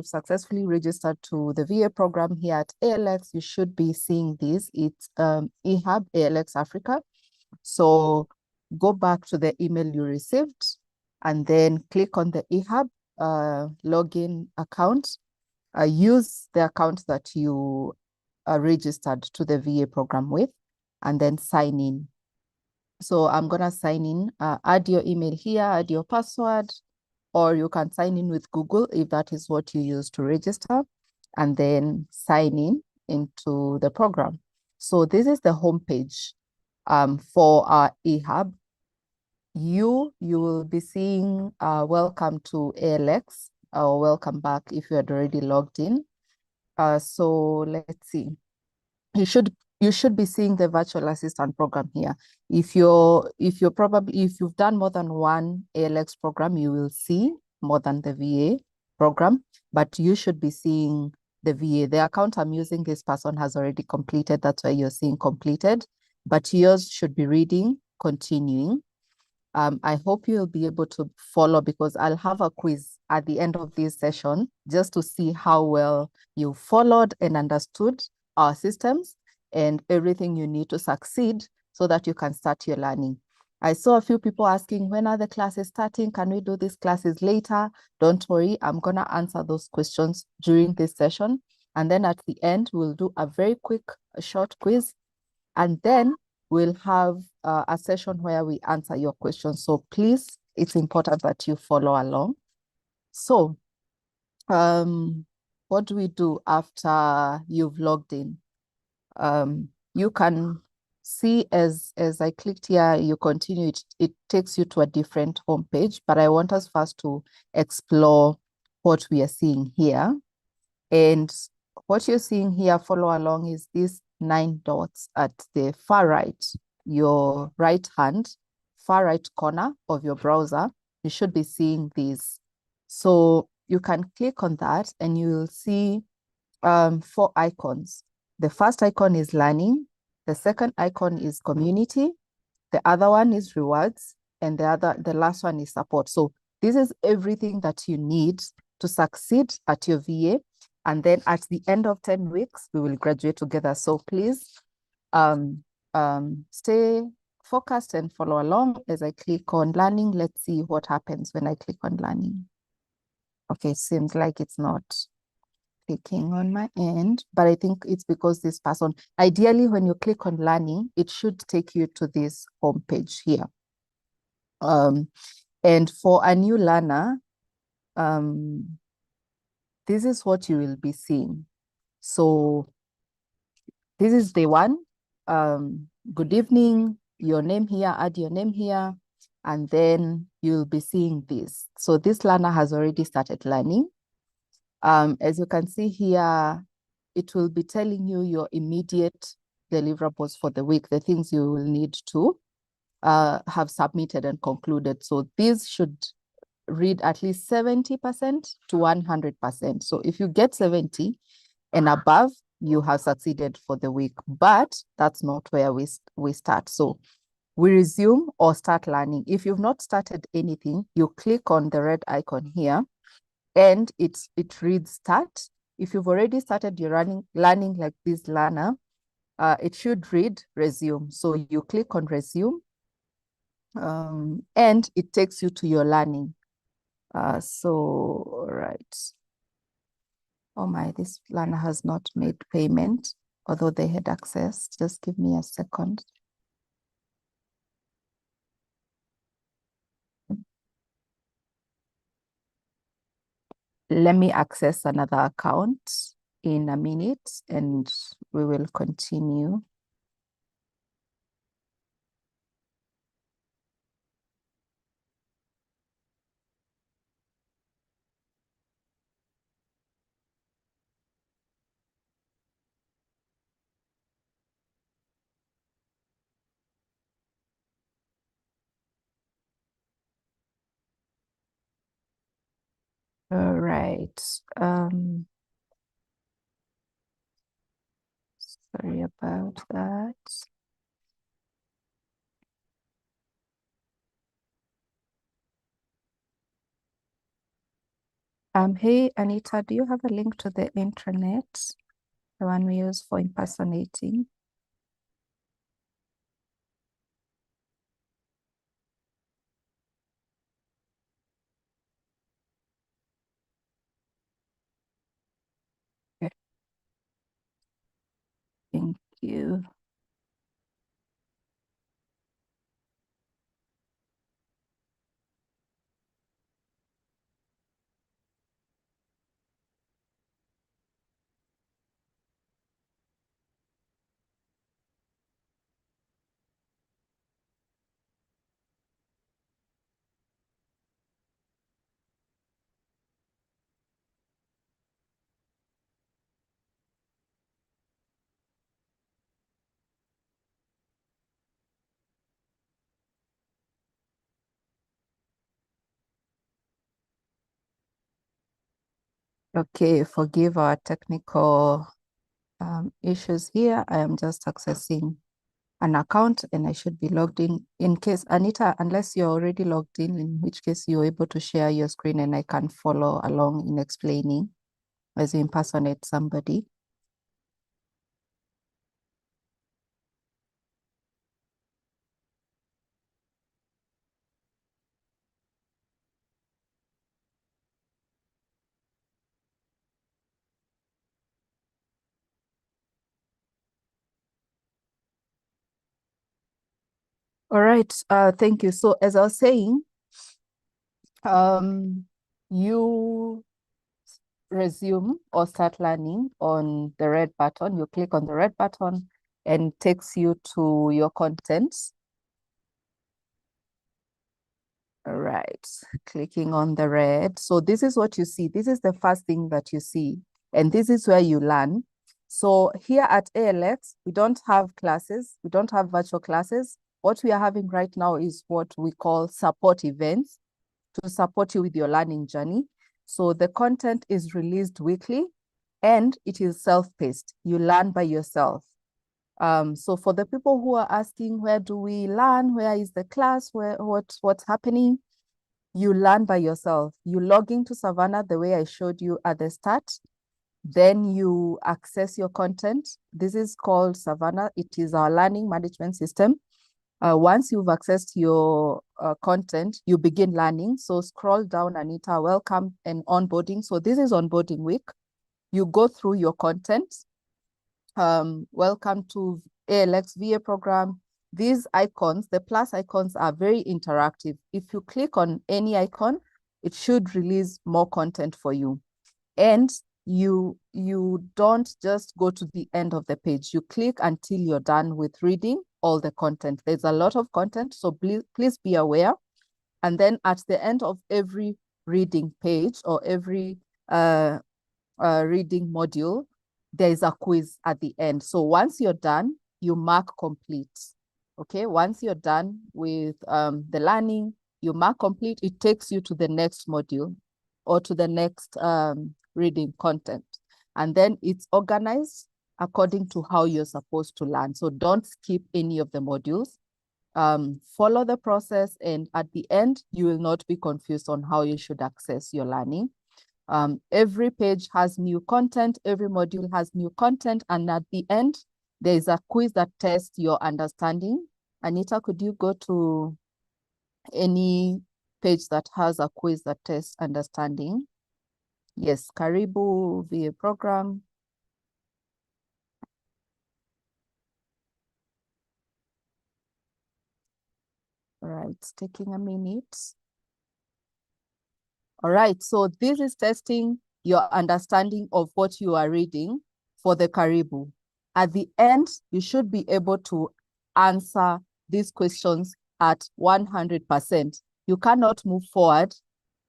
successfully registered to the VA program here at ALX, you should be seeing this. It's eHub ALX Africa. So go back to the email you received and then click on the eHub login account. Use the account that you registered to the VA program with, and then sign in. So I'm going to sign in, add your email here, add your password, or you can sign in with Google if that is what you use to register, and then sign in into the program. So this is the homepage for our eHub. You will be seeing welcome to ALX, or welcome back if you had already logged in. So let's see. You should be seeing the virtual assistant program here. If you've done more than one ALX program, you will see more than the VA program, but you should be seeing the VA. The account I'm using, this person has already completed. That's why you're seeing completed, but yours should be reading, continuing. I hope you'll be able to follow, because I'll have a quiz at the end of this session just to see how well you followed and understood our systems and everything you need to succeed so that you can start your learning. I saw a few people asking, when are the classes starting? Can we do these classes later? Don't worry, I'm going to answer those questions during this session. And then at the end, we'll do a very quick, short quiz. And then we'll have a session where we answer your questions. So please, it's important that you follow along. So what do we do after you've logged in? You can see as I clicked here, you continue, it takes you to a different homepage, but I want us first to explore what we are seeing here. And what you're seeing here, follow along, is these 9 dots at the far right, your right hand, far right corner of your browser. You should be seeing these. So you can click on that and you will see 4 icons. The first icon is learning. The second icon is community. The other one is rewards. And the last one is support. So this is everything that you need to succeed at your VA. And then at the end of 10 weeks, we will graduate together. So please stay focused and follow along as I click on learning. Let's see what happens when I click on learning. Okay, seems like it's not clicking on my end, but I think it's because this person, ideally when you click on learning, it should take you to this homepage here. And for a new learner, this is what you will be seeing. So this is day one. Good evening, your name here, add your name here, and then you'll be seeing this. So this learner has already started learning. As you can see here, it will be telling you your immediate deliverables for the week, the things you will need to have submitted and concluded. So these should read at least 70% to 100%. So if you get 70 and above, you have succeeded for the week, but that's not where we start. So we resume or start learning. If you've not started anything, you click on the red icon here and it reads start. If you've already started your learning like this learner, it should read resume. So you click on resume and it takes you to your learning. So, right. Oh my, this learner has not made payment, although they had access. Just give me a second. Let me access another account in a minute and we will continue. All right. Sorry about that. Hey, Anita, do you have a link to the intranet, the one we use for impersonating? Okay. Thank you. Okay, forgive our technical issues here. I am just accessing an account and I should be logged in case, Anita, unless you're already logged in which case you're able to share your screen and I can follow along in explaining as you impersonate somebody. All right, thank you. So as I was saying, you resume or start learning on the red button. You click on the red button and takes you to your contents. All right, clicking on the red. So this is what you see. This is the first thing that you see. And this is where you learn. So here at ALX, we don't have classes. We don't have virtual classes. What we are having right now is what we call support events to support you with your learning journey. So the content is released weekly and it is self-paced. You learn by yourself. So for the people who are asking, where do we learn? Where is the class? What's happening? You learn by yourself. You log into Savanna the way I showed you at the start. Then you access your content. This is called Savanna. It is our learning management system. Once you've accessed your content, you begin learning. So scroll down, Anita, welcome and onboarding. So this is onboarding week. You go through your content. Welcome to ALX VA program. These icons, the plus icons are very interactive. If you click on any icon, it should release more content for you. And you don't just go to the end of the page. You click until you're done with reading all the content. There's a lot of content, so please be aware. And then at the end of every reading page or every reading module, there is a quiz at the end. So once you're done, you mark complete. Okay, once you're done with the learning, you mark complete, it takes you to the next module or to the next reading content. And then it's organized according to how you're supposed to learn. So don't skip any of the modules. Follow the process, and at the end, you will not be confused on how you should access your learning. Every page has new content, every module has new content, and at the end, there is a quiz that tests your understanding. Anita, could you go to any page that has a quiz that tests understanding? Yes, Karibu VA program. All right, it's taking a minute. All right, so this is testing your understanding of what you are reading for the Karibu. At the end, you should be able to answer these questions at 100%. You cannot move forward,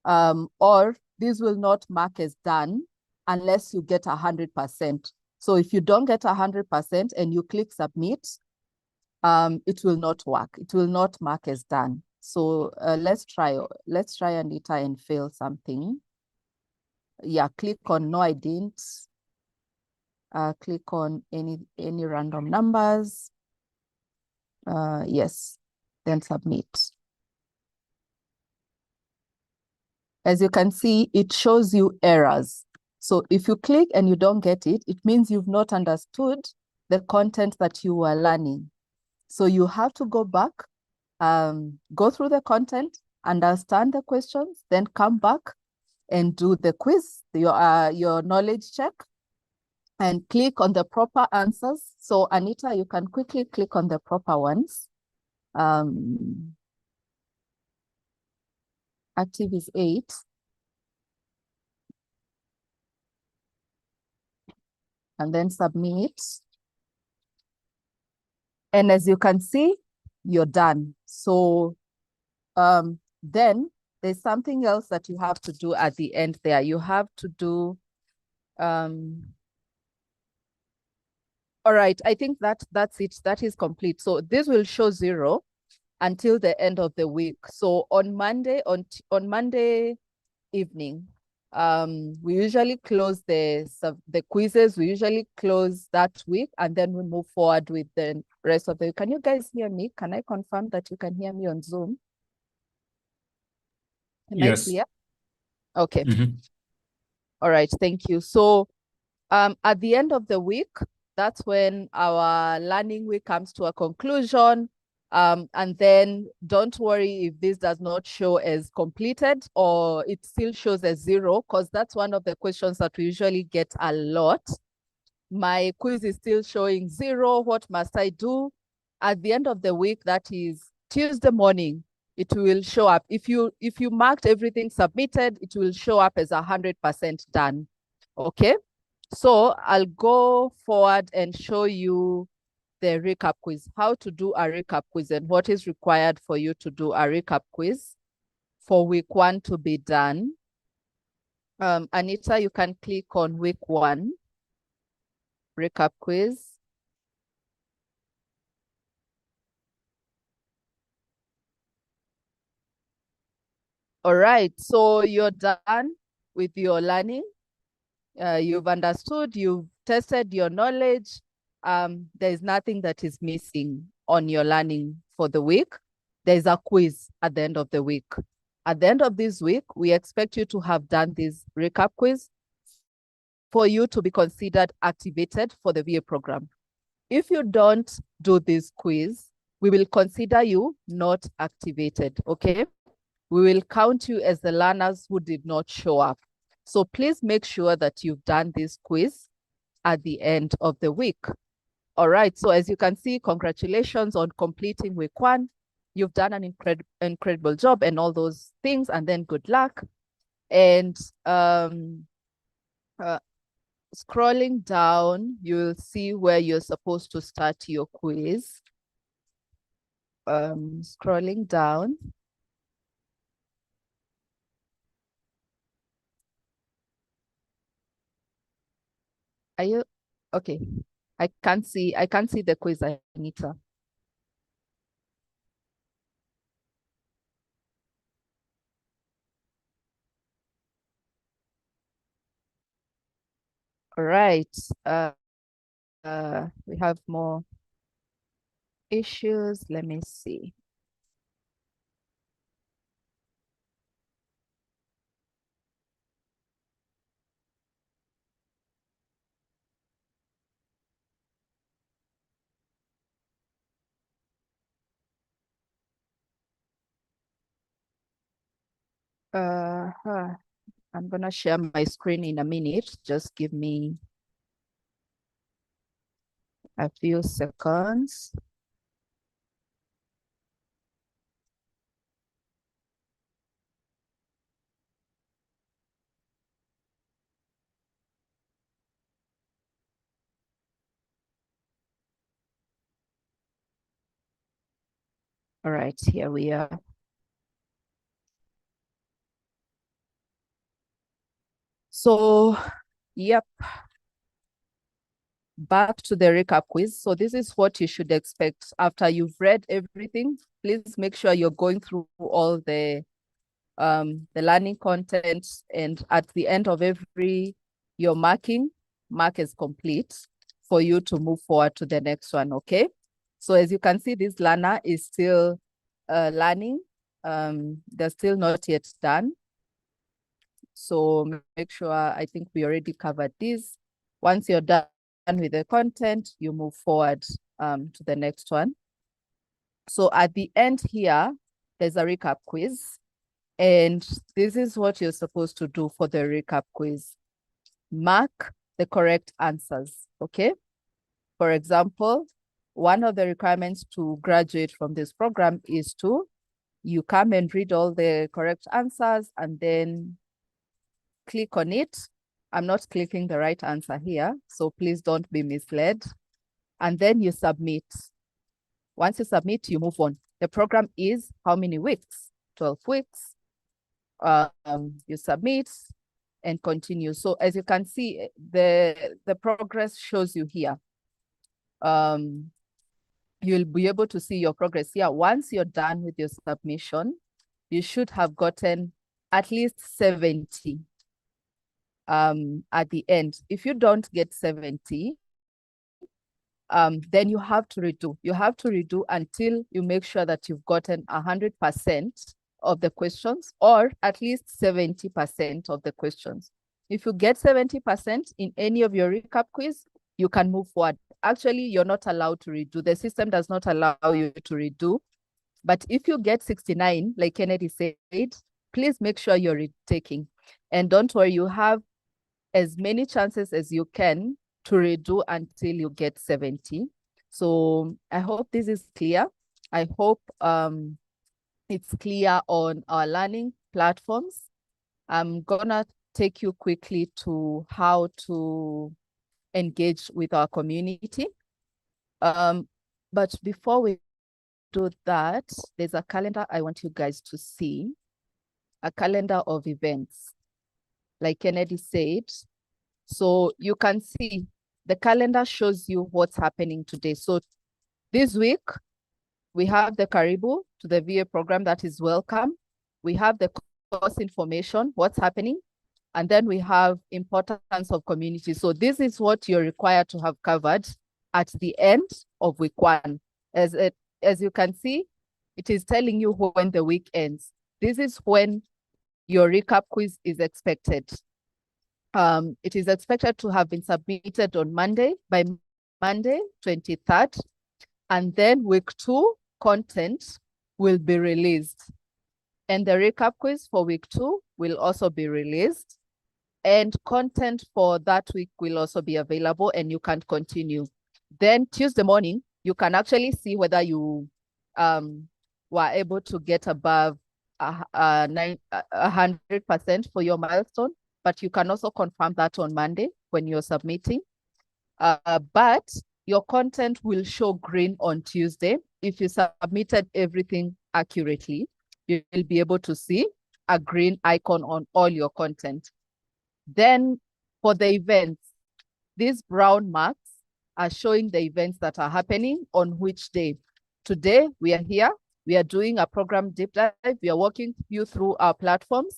or this will not mark as done unless you get 100%. So if you don't get 100% and you click submit, it will not work. It will not mark as done. So let's try Anita and fail something. Yeah, click on no, I didn't. Click on any random numbers. Yes, then submit. As you can see, it shows you errors. So if you click and you don't get it, it means you've not understood the content that you were learning. So you have to go back, go through the content, understand the questions, then come back and do the quiz, your knowledge check, and click on the proper answers. So Anita, you can quickly click on the proper ones. Active is 8. And then submit. And as you can see, you're done. So then there's something else that you have to do at the end there. You have to do, all right, I think that's it. That is complete. So this will show 0 until the end of the week. So on Monday, on Monday evening, we usually close the quizzes. We usually close that week, and then we move forward with the rest of the week. Can you guys hear me? Can I confirm that you can hear me on Zoom? Am I clear? Okay. All right, thank you. So at the end of the week, that's when our learning week comes to a conclusion. And then don't worry if this does not show as completed or it still shows as 0, because that's one of the questions that we usually get a lot. My quiz is still showing 0. What must I do? At the end of the week, that is Tuesday morning, it will show up. If you marked everything submitted, it will show up as 100% done. Okay, so I'll go forward and show you the recap quiz, how to do a recap quiz and what is required for you to do a recap quiz for week 1 to be done. Anita, you can click on week 1, recap quiz. All right, so you're done with your learning. You've understood, you've tested your knowledge. There's nothing that is missing on your learning for the week. There's a quiz at the end of the week. At the end of this week, we expect you to have done this recap quiz for you to be considered activated for the VA program. If you don't do this quiz, we will consider you not activated, okay? We will count you as the learners who did not show up. So please make sure that you've done this quiz at the end of the week. All right, so as you can see, congratulations on completing week 1. You've done an incredible job and all those things, and then good luck. And scrolling down, you'll see where you're supposed to start your quiz. Scrolling down. Are you okay? I can't see the quiz, Anita. All right. We have more issues. Let me see. I'm gonna share my screen in a minute. Just give me a few seconds. All right, here we are. So, yep. Back to the recap quiz. So this is what you should expect after you've read everything. Please make sure you're going through all the learning content, and at the end of your mark is complete for you to move forward to the next one. Okay. So as you can see, this learner is still learning. They're still not yet done. So make sure, I think we already covered this. Once you're done with the content, you move forward to the next one. So at the end here, there's a recap quiz. And this is what you're supposed to do for the recap quiz. Mark the correct answers, okay? For example, one of the requirements to graduate from this program is you come and read all the correct answers and then click on it. I'm not clicking the right answer here, so please don't be misled. And then you submit. Once you submit, you move on. The program is how many weeks? 12 weeks. You submit and continue. So as you can see, the progress shows you here. You'll be able to see your progress here. Once you're done with your submission, you should have gotten at least 70 at the end. If you don't get 70, then you have to redo. You have to redo until you make sure that you've gotten 100% of the questions, or at least 70% of the questions. If you get 70% in any of your recap quiz, you can move forward. Actually, you're not allowed to redo. The system does not allow you to redo. But if you get 69, like Kennedy said, please make sure you're retaking. And don't worry, you have as many chances as you can to redo until you get 70. So I hope this is clear. I hope it's clear on our learning platforms. I'm gonna take you quickly to how to engage with our community. But before we do that, there's a calendar I want you guys to see, a calendar of events, like Kennedy said. So you can see the calendar shows you what's happening today. So this week, we have the Karibu to the VA program, that is welcome. We have the course information, what's happening. And then we have importance of community. So this is what you're required to have covered at the end of week 1. As you can see, it is telling you when the week ends. This is when your recap quiz is expected. It is expected to have been submitted on Monday, by Monday, 23rd. And then week 2 content will be released. And the recap quiz for week 2 will also be released. And content for that week will also be available, and you can continue. Then Tuesday morning, you can actually see whether you were able to get above 100% for your milestone, but you can also confirm that on Monday when you're submitting. But your content will show green on Tuesday. If you submitted everything accurately, you will be able to see a green icon on all your content. Then for the events, these brown marks are showing the events that are happening on which day. Today, we are here. We are doing a program deep dive. We are walking you through our platforms.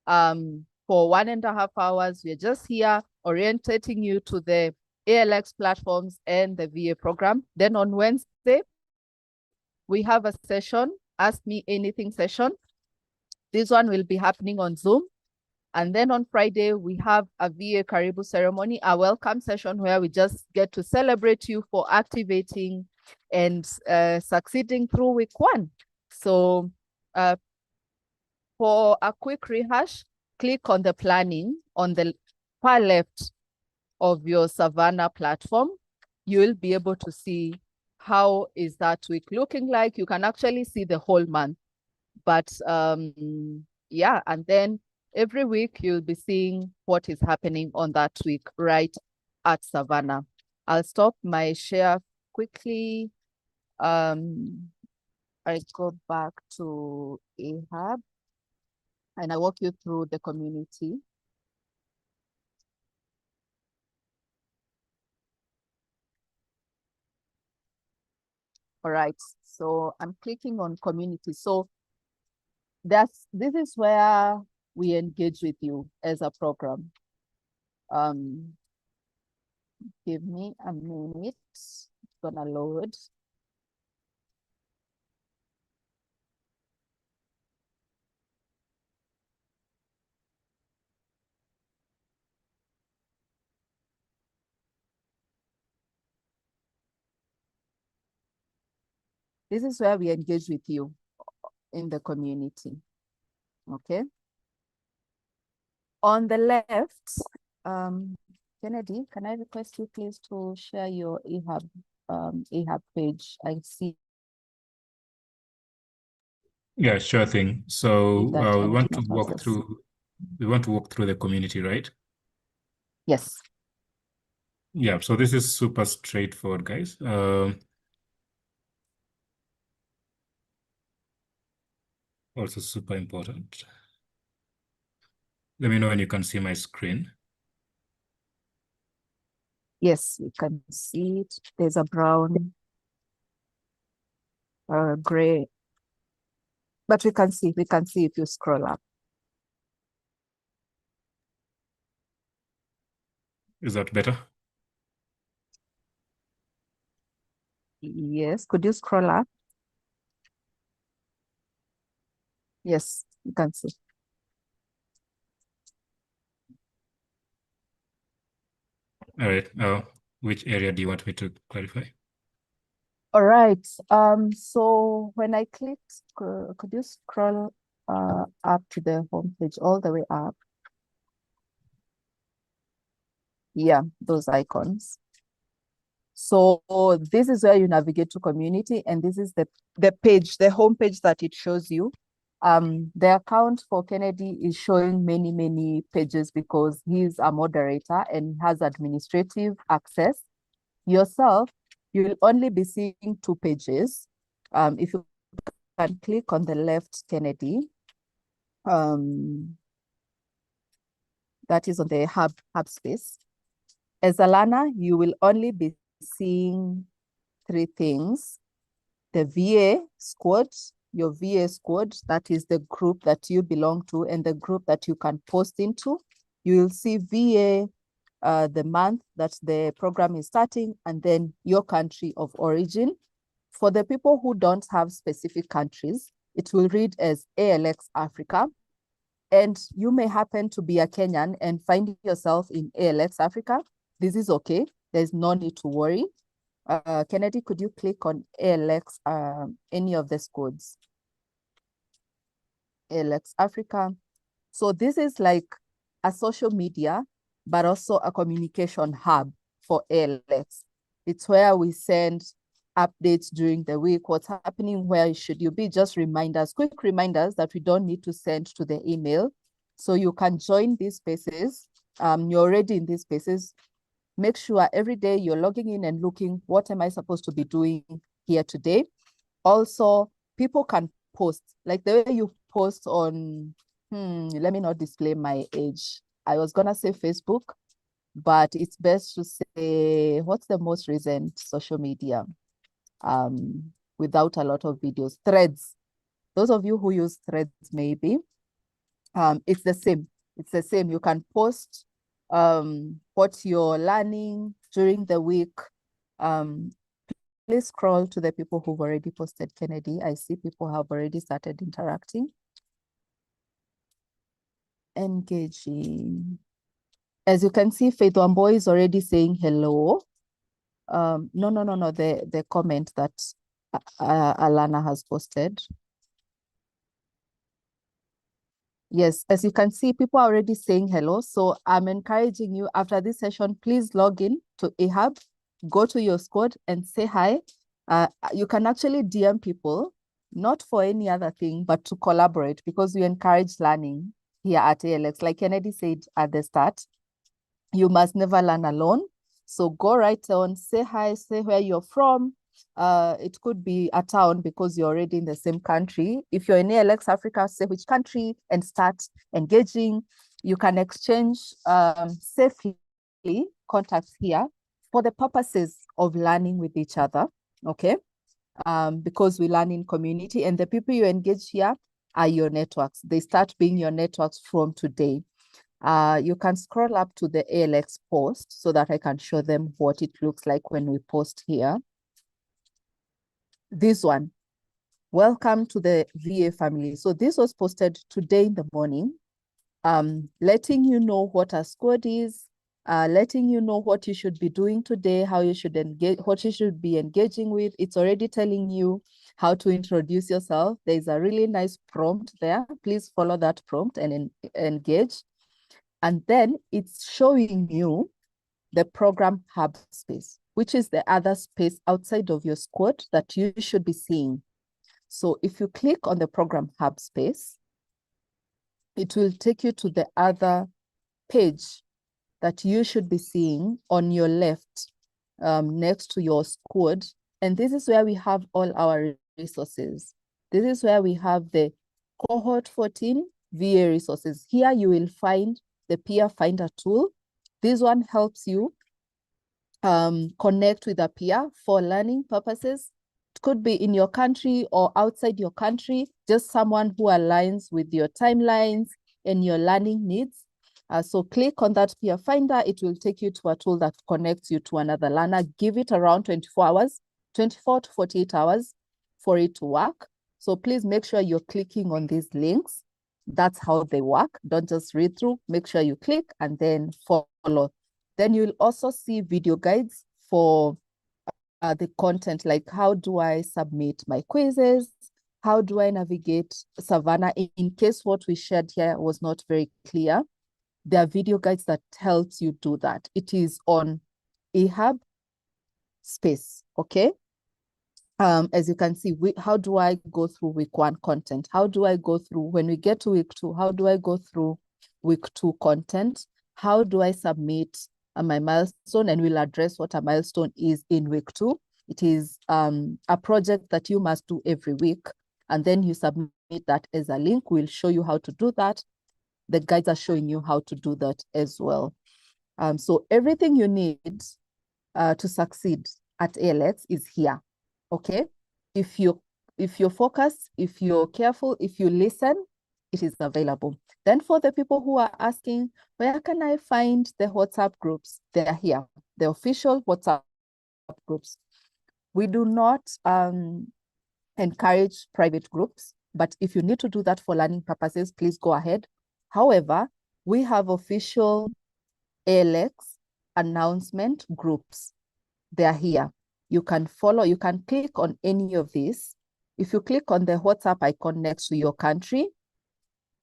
For 1.5 hours, we're just here orientating you to the ALX platforms and the VA program. Then on Wednesday, we have a session, Ask Me Anything session. This one will be happening on Zoom. And then on Friday, we have a VA Karibu ceremony, a welcome session where we just get to celebrate you for activating and succeeding through week 1. So for a quick rehash, click on the planning on the far left of your Savanna platform. You'll be able to see how is that week looking like. You can actually see the whole month. But yeah, and then every week you'll be seeing what is happening on that week right at Savanna. I'll stop my share quickly. I go back to eHub and I walk you through the community. All right, so I'm clicking on community. So this is where we engage with you as a program. Give me a minute, it's gonna load. This is where we engage with you in the community, okay? On the left, Kennedy, can I request you please to share your eHub page? I see. Yeah, sure thing. So we want to walk process. through the community, right? Yes. Yeah, so this is super straightforward, guys. Also super important. Let me know when you can see my screen. Yes, we can see it. There's a brown, gray, but we can see if you scroll up. Is that better? Yes, could you scroll up? Yes, you can see. All right. Which area do you want me to clarify? All right. So when I clicked, could you scroll up to the homepage all the way up? Yeah, those icons. So this is where you navigate to community, and this is the page, the homepage that it shows you. The account for Kennedy is showing many pages because he's a moderator and has administrative access. Yourself, you'll only be seeing 2 pages. If you can click on the left, Kennedy, that is on the hub space. As a learner, you will only be seeing 3 things: the VA squad, your VA squad, that is the group that you belong to and the group that you can post into. You will see VA, the month that the program is starting, and then your country of origin. For the people who don't have specific countries, it will read as ALX Africa. And you may happen to be a Kenyan and find yourself in ALX Africa. This is okay. There's no need to worry. Kennedy, could you click on ALX, any of the squads? ALX Africa. So this is like a social media, but also a communication hub for ALX. It's where we send updates during the week, what's happening, where should you be, just reminders, quick reminders that we don't need to send to the email. So you can join these spaces. You're already in these spaces. Make sure every day you're logging in and looking, what am I supposed to be doing here today? Also, people can post, like the way you post on, let me not display my age. I was gonna say Facebook, but it's best to say, what's the most recent social media? Without a lot of videos, Threads. Those of you who use Threads, maybe, it's the same. It's the same. You can post what you're learning during the week. Please scroll to the people who've already posted, Kennedy. I see people have already started interacting. Engaging. As you can see, Faith Wamboy is already saying hello. No, the comment that Alana has posted. Yes, as you can see, people are already saying hello. So I'm encouraging you after this session, please log in to eHub, go to your squad and say hi. You can actually DM people, not for any other thing, but to collaborate, because we encourage learning here at ALX. Like Kennedy said at the start, you must never learn alone. So go right on, say hi, say where you're from. It could be a town because you're already in the same country. If you're in ALX Africa, say which country and start engaging. You can exchange safely contacts here for the purposes of learning with each other, okay? Because we learn in community, and the people you engage here are your networks. They start being your networks from today. You can scroll up to the ALX post so that I can show them what it looks like when we post here. This one, welcome to the VA family. So this was posted today in the morning, letting you know what a squad is, letting you know what you should be doing today, how you should engage, what you should be engaging with. It's already telling you how to introduce yourself. There's a really nice prompt there. Please follow that prompt and engage. And then it's showing you the program hub space, which is the other space outside of your squad that you should be seeing. So if you click on the program hub space, it will take you to the other page that you should be seeing on your left, next to your squad. And this is where we have all our resources. This is where we have the Cohort 14 VA resources. Here you will find the peer finder tool. This one helps you connect with a peer for learning purposes. It could be in your country or outside your country, just someone who aligns with your timelines and your learning needs. So click on that peer finder. It will take you to a tool that connects you to another learner. Give it around 24 hours, 24 to 48 hours for it to work. So please make sure you're clicking on these links. That's how they work. Don't just read through. Make sure you click and then follow. Then you'll also see video guides for the content, like how do I submit my quizzes? How do I navigate Savanna? In case what we shared here was not very clear, there are video guides that helps you do that. It is on eHub space, okay? As you can see, how do I go through week 1 content? How do I go through, when we get to week 2, how do I go through week 2 content? How do I submit my milestone? And we'll address what a milestone is in week 2. It is a project that you must do every week. And then you submit that as a link. We'll show you how to do that. The guides are showing you how to do that as well. So everything you need to succeed at ALX is here. Okay, if you're focused, if you're careful, if you listen, it is available. Then for the people who are asking, where can I find the WhatsApp groups? They are here, the official WhatsApp groups. We do not encourage private groups, but if you need to do that for learning purposes, please go ahead. However, we have official ALX announcement groups. They are here. You can follow, you can click on any of these. If you click on the WhatsApp icon next to your country,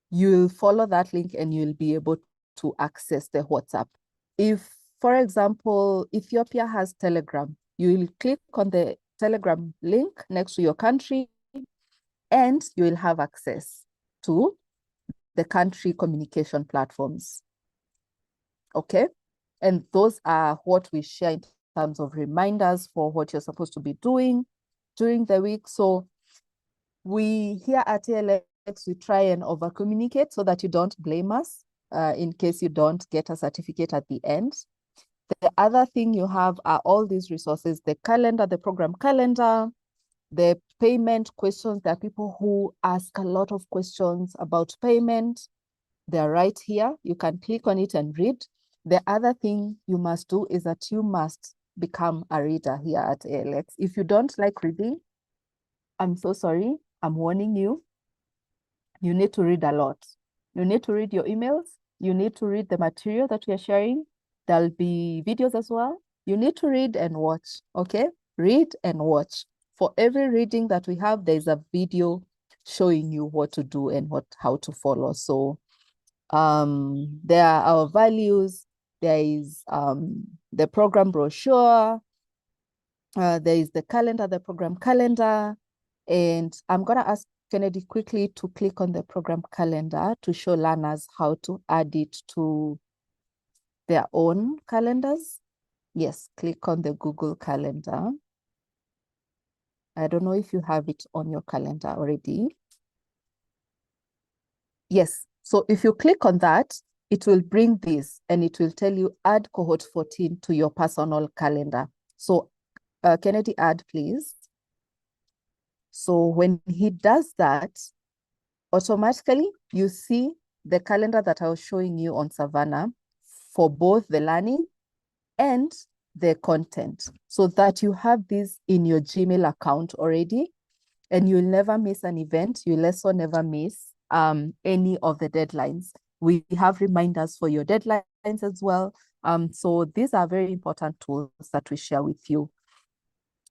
you'll follow that link and you'll be able to access the WhatsApp. If, for example, Ethiopia has Telegram, you will click on the Telegram link next to your country, and you will have access to the country communication platforms. Okay. And those are what we share in terms of reminders for what you're supposed to be doing during the week. So we here at ALX, we try and over communicate so that you don't blame us in case you don't get a certificate at the end. The other thing you have are all these resources, the calendar, the program calendar, the payment questions. There are people who ask a lot of questions about payment. They're right here. You can click on it and read. The other thing you must do is that you must become a reader here at ALX. If you don't like reading, I'm so sorry. I'm warning you. You need to read a lot. You need to read your emails. You need to read the material that we are sharing. There'll be videos as well. You need to read and watch, okay? Read and watch. For every reading that we have, there's a video showing you what to do and how to follow. So there are our values. There is the program brochure. There is the calendar, the program calendar. And I'm going to ask Kennedy quickly to click on the program calendar to show learners how to add it to their own calendars. Yes, click on the Google Calendar. I don't know if you have it on your calendar already. Yes, so if you click on that, it will bring this and it will tell you add cohort 14 to your personal calendar. So Kennedy, add please. So when he does that, automatically you see the calendar that I was showing you on Savanna for both the learning and the content, so that you have this in your Gmail account already and you'll never miss an event. You'll also never miss any of the deadlines. We have reminders for your deadlines as well. So these are very important tools that we share with you.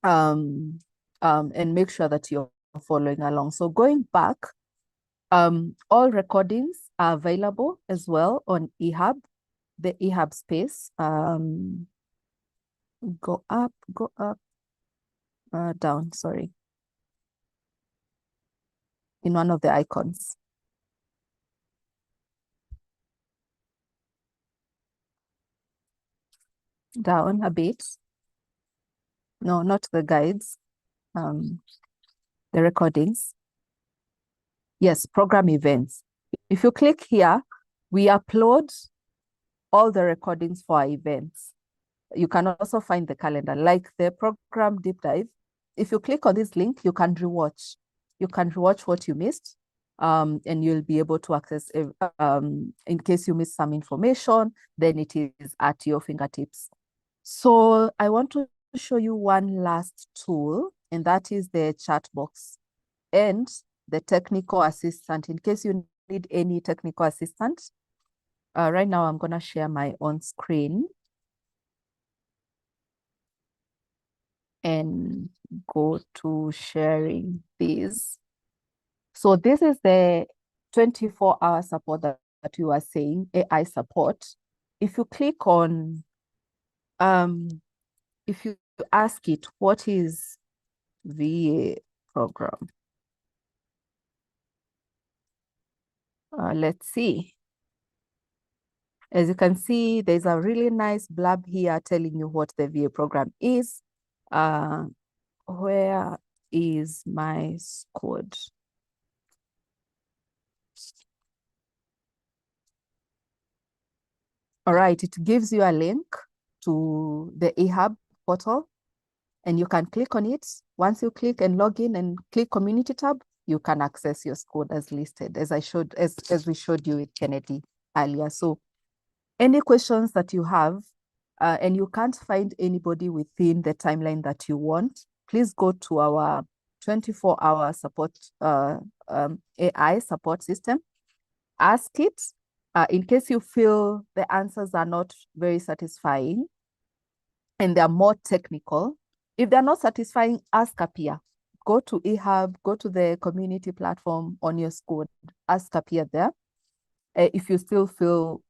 And make sure that you're following along. So going back, all recordings are available as well on eHub, the eHub space. Go up, down, sorry. In one of the icons. Down a bit. No, not the guides. The recordings. Yes, program events. If you click here, we upload all the recordings for our events. You can also find the calendar, like the program deep dive. If you click on this link, you can rewatch. You can rewatch what you missed, and you'll be able to access, in case you miss some information, then it is at your fingertips. So I want to show you one last tool, and that is the chat box and the technical assistant. In case you need any technical assistance, right now I'm going to share my own screen and go to sharing this. So this is the 24-hour support that you are saying, AI support. If you click on, if you ask it, what is VA program? Let's see. As you can see, there's a really nice blurb here telling you what the VA program is. Where is my code? All right, it gives you a link to the eHub portal and you can click on it. Once you click and log in and click community tab, you can access your code as listed, as we showed you with Kennedy earlier. So any questions that you have and you can't find anybody within the timeline that you want, please go to our 24-hour support AI support system. Ask it. In case you feel the answers are not very satisfying and they're more technical, if they're not satisfying, ask a peer. Go to eHub, go to the community platform on your school, ask a peer there. If you still feel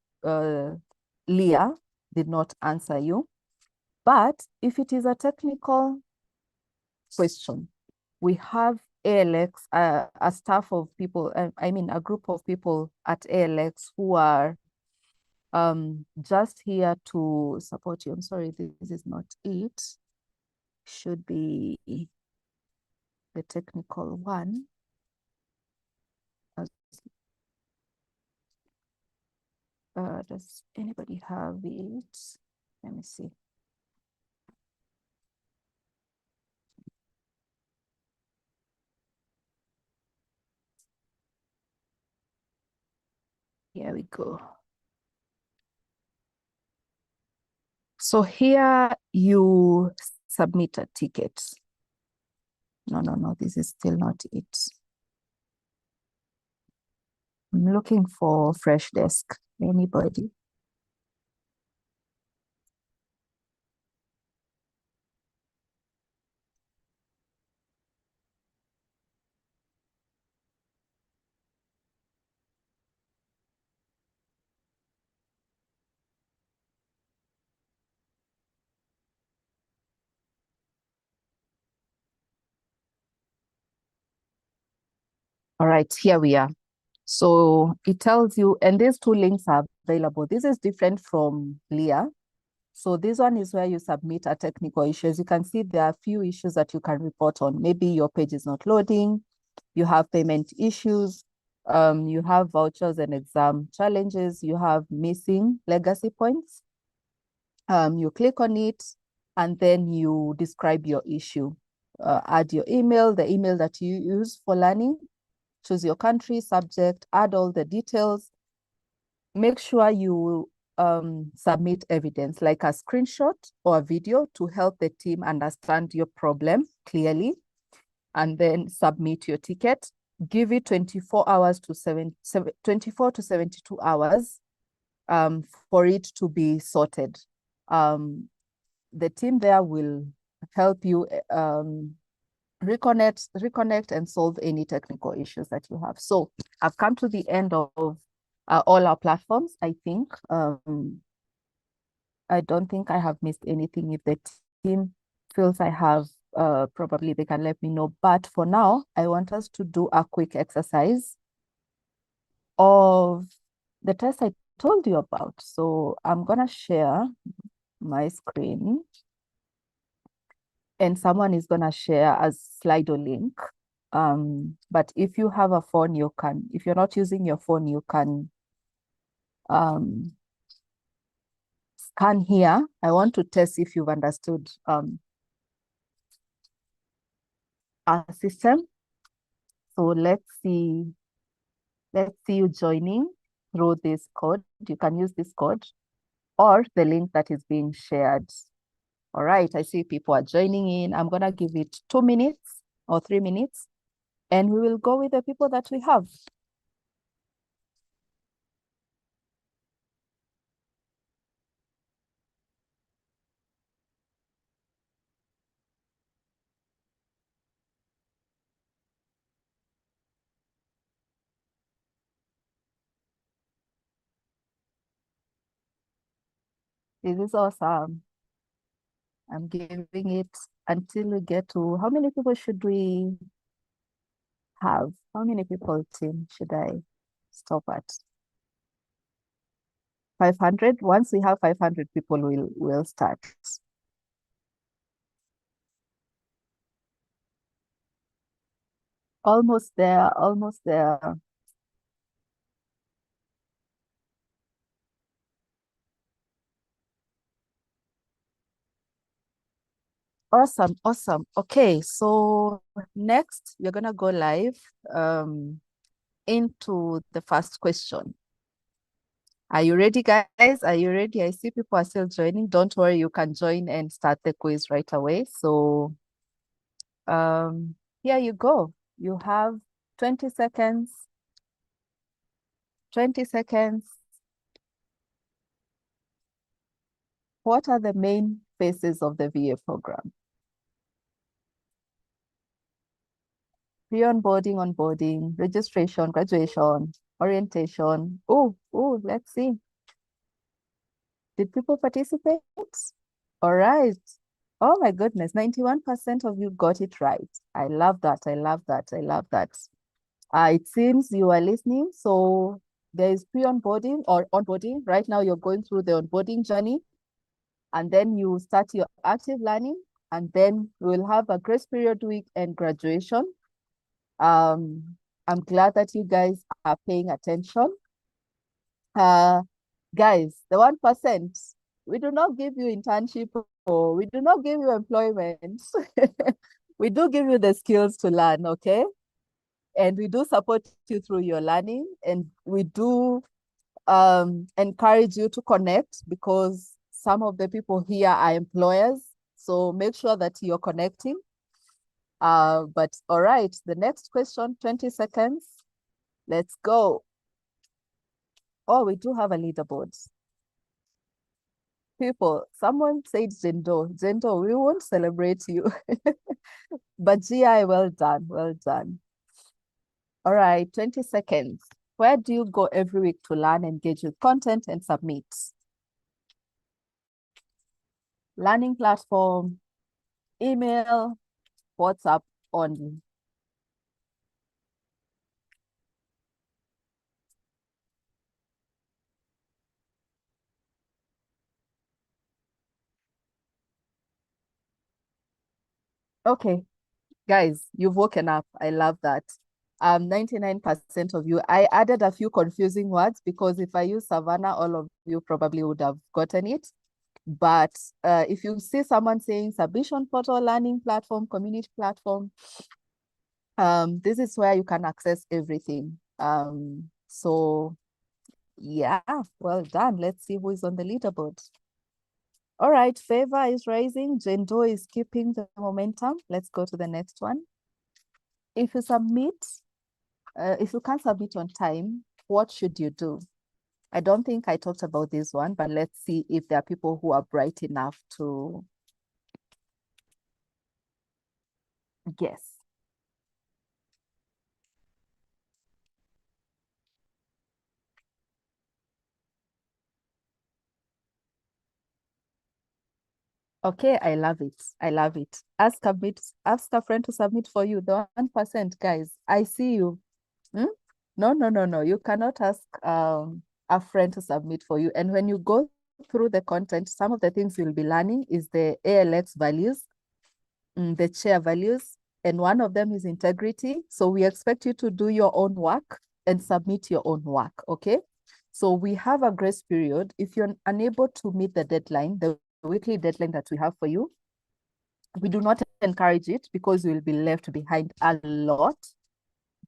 Leah did not answer you. But if it is a technical question. We have ALX, a staff of people, I mean, a group of people at ALX who are just here to support you. I'm sorry, this is not it. Should be the technical one. Does anybody have it? Let me see. Here we go. So here you submit a ticket. No, this is still not it. I'm looking for fresh desk. Anybody? All right, here we are. So it tells you, and these two links are available. This is different from Leah. So this one is where you submit a technical issue. As you can see, there are a few issues that you can report on. Maybe your page is not loading, you have payment issues, you have vouchers and exam challenges, you have missing legacy points. You click on it, and then you describe your issue. Add your email, the email that you use for learning, choose your country, subject, add all the details. Make sure you submit evidence like a screenshot or a video to help the team understand your problem clearly, and then submit your ticket. Give it 24 hours to 24 to 72 hours for it to be sorted. The team there will help you reconnect and solve any technical issues that you have. So I've come to the end of all our platforms, I think. I don't think I have missed anything. If the team feels I have, probably they can let me know. But for now, I want us to do a quick exercise of the test I told you about. So I'm gonna share my screen, and someone is gonna share a Slido link. But if you have a phone, you can, if you're not using your phone, you can scan here. I want to test if you've understood our system. So let's see you joining through this code. You can use this code or the link that is being shared. All right, I see people are joining in. I'm gonna give it 2 minutes or 3 minutes, and we will go with the people that we have. This is awesome. I'm giving it until we get to, how many people should we have? How many people, team, should I stop at? 500. Once we have 500 people, we'll start. Almost there, almost there. Awesome, awesome. Okay, so next we're gonna go live into the first question. Are you ready, guys? Are you ready? I see people are still joining. Don't worry, you can join and start the quiz right away. So here you go. You have 20 seconds. 20 seconds. What are the main phases of the VA program? Pre-onboarding, onboarding, registration, graduation, orientation. Oh, let's see. Did people participate? All right. Oh my goodness, 91% of you got it right. I love that. I love that. I love that. It seems you are listening. So there is pre-onboarding or onboarding. Right now, you're going through the onboarding journey, and then you start your active learning, and then we'll have a grace period week and graduation. I'm glad that you guys are paying attention. Guys, the 1%, we do not give you internship or we do not give you employment. We do give you the skills to learn, okay? And we do support you through your learning, and we do encourage you to connect because some of the people here are employers. So make sure that you're connecting. But all right, the next question, 20 seconds. Let's go. Oh, we do have a leaderboard. People, someone said Jendo. Jendo, we won't celebrate you. But GI, well done, well done. All right, 20 seconds. Where do you go every week to learn, engage with content, and submit? Learning platform, email, WhatsApp only. Okay, guys, you've woken up. I love that. 99% of you. I added a few confusing words because if I use Savanna, all of you probably would have gotten it. But if you see someone saying submission portal, learning platform, community platform, this is where you can access everything. So yeah, well done. Let's see who is on the leaderboard. All right, Favor is rising. Jendo is keeping the momentum. Let's go to the next one. If you submit, if you can't submit on time, what should you do? I don't think I talked about this one, but let's see if there are people who are bright enough to guess. Okay, I love it. I love it. Ask a friend to submit for you. The 1%, guys. I see you. Hmm? No, no, no, no. You cannot ask a friend to submit for you. And when you go through the content, some of the things you'll be learning is the ALX values, the chair values, and one of them is integrity. So we expect you to do your own work and submit your own work, okay? So we have a grace period. If you're unable to meet the deadline, the weekly deadline that we have for you, we do not encourage it because you will be left behind a lot.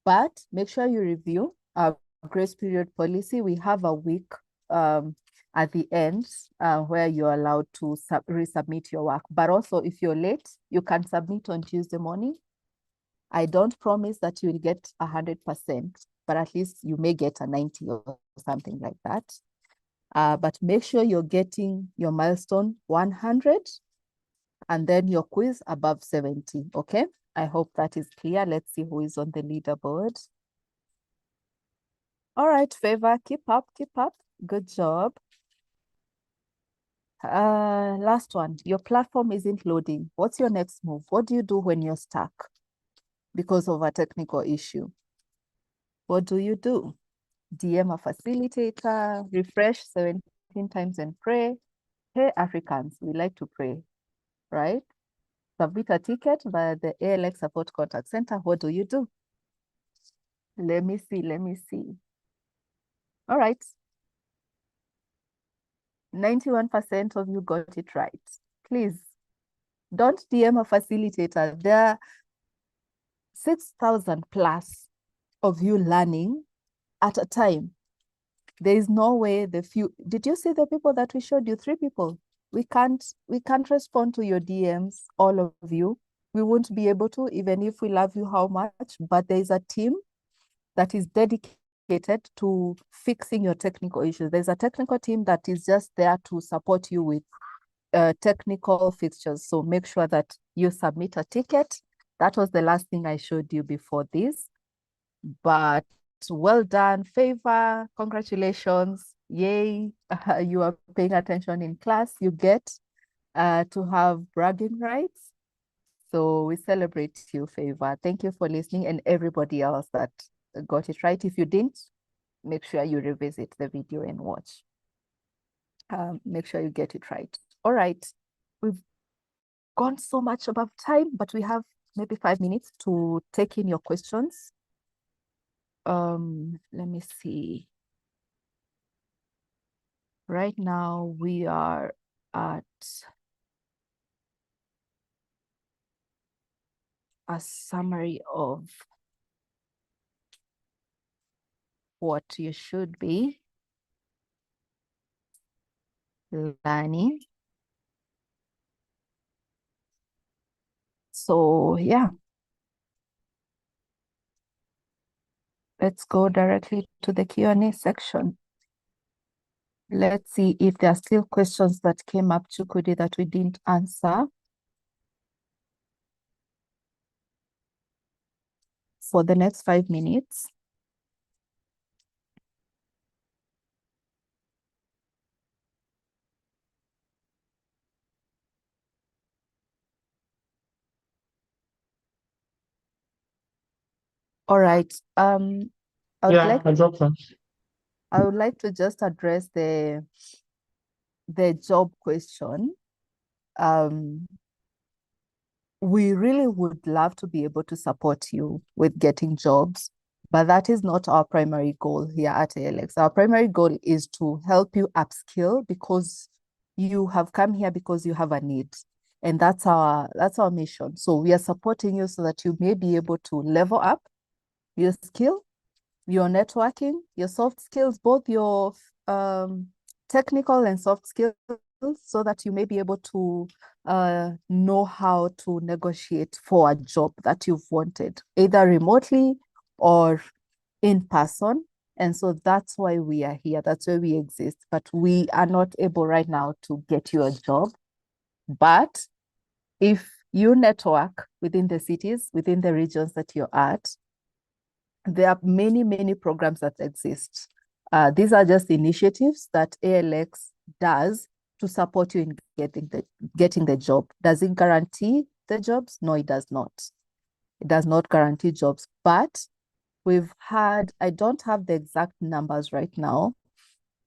But make sure you review our grace period policy. We have a week at the end where you're allowed to resubmit your work. But also, if you're late, you can submit on Tuesday morning. I don't promise that you will get 100%, but at least you may get a 90 or something like that. But make sure you're getting your milestone 100 and then your quiz above 70, okay? I hope that is clear. Let's see who is on the leaderboard. All right, Favor, keep up, keep up. Good job. Last one, your platform isn't loading. What's your next move? What do you do when you're stuck because of a technical issue? What do you do? DM a facilitator, refresh 17 times and pray. Hey, Africans, we like to pray, right? Submit a ticket via the ALX support contact center. What do you do? Let me see, let me see. All right. 91% of you got it right. Please, don't DM a facilitator. There are 6,000 plus of you learning at a time. There is no way did you see the people that we showed you? 3 people. We can't respond to your DMs, all of you. We won't be able to, even if we love you how much, but there is a team that is dedicated to fixing your technical issues. There's a technical team that is just there to support you with technical fixtures. So make sure that you submit a ticket. That was the last thing I showed you before this. But well done, Favor. Congratulations. Yay. You are paying attention in class. You get to have bragging rights. So we celebrate you, Favor. Thank you for listening, and everybody else that got it right. If you didn't, make sure you revisit the video and watch. Make sure you get it right. All right. We've gone so much above time, but we have maybe 5 minutes to take in your questions. Let me see. Right now we are at a summary of what you should be learning. So yeah, let's go directly to the Q&A section. Let's see if there are still questions that came up, Chukudi, that we didn't answer for the next 5 minutes. All right. I would like to just address the job question. We really would love to be able to support you with getting jobs, but that is not our primary goal here at ALX. Our primary goal is to help you upskill because you have come here because you have a need. And that's our mission. So we are supporting you so that you may be able to level up your skill, your networking, your soft skills, both your technical and soft skills, so that you may be able to know how to negotiate for a job that you've wanted, either remotely or in person. And so that's why we are here. That's why we exist. But we are not able right now to get you a job. But if you network within the cities, within the regions that you're at, there are many, many programs that exist. These are just initiatives that ALX does to support you in getting the job. Does it guarantee the jobs? No, it does not. It does not guarantee jobs, but we've had, I don't have the exact numbers right now.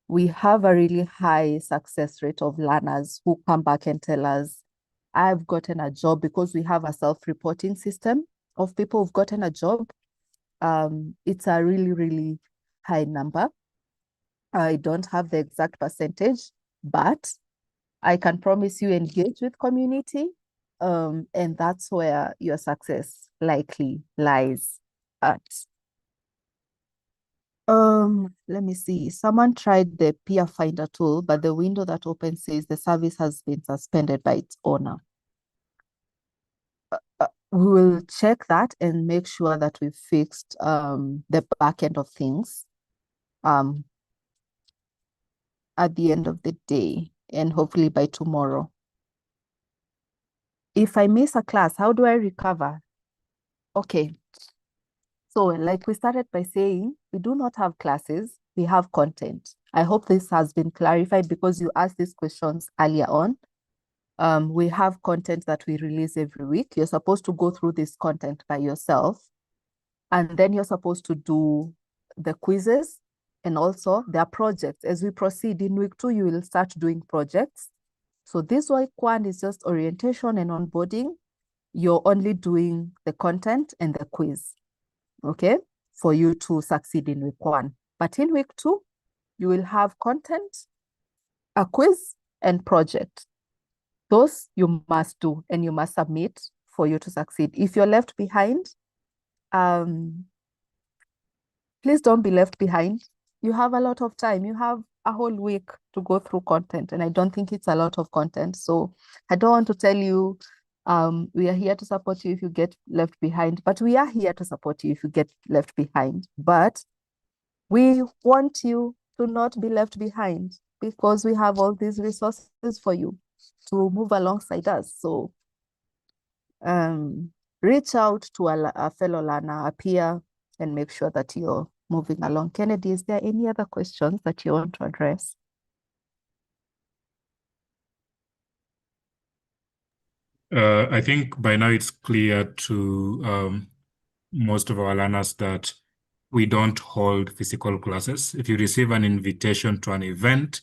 We have a really high success rate of learners who come back and tell us, I've gotten a job, because we have a self-reporting system of people who've gotten a job. It's a really, really high number. I don't have the exact percentage, but I can promise you engage with community, and that's where your success likely lies at. Let me see. Someone tried the peer finder tool, but the window that opens says the service has been suspended by its owner. We will check that and make sure that we've fixed the back end of things at the end of the day, and hopefully by tomorrow. If I miss a class, how do I recover? Okay. So like we started by saying, we do not have classes, we have content. I hope this has been clarified because you asked these questions earlier on. We have content that we release every week. You're supposed to go through this content by yourself, and then you're supposed to do the quizzes, and also there are projects. As we proceed in week 2, you will start doing projects. So this week 1 is just orientation and onboarding. You're only doing the content and the quiz, okay, for you to succeed in week 1. But in week 2, you will have content, a quiz, and project. Those you must do and you must submit for you to succeed. If you're left behind, please don't be left behind. You have a lot of time. You have a whole week to go through content, and I don't think it's a lot of content. So I don't want to tell you we are here to support you if you get left behind, but we are here to support you if you get left behind. But we want you to not be left behind because we have all these resources for you to move alongside us. So reach out to a fellow learner, a peer, and make sure that you're moving along. Kennedy, is there any other questions that you want to address? I think by now it's clear to most of our learners that we don't hold physical classes. If you receive an invitation to an event,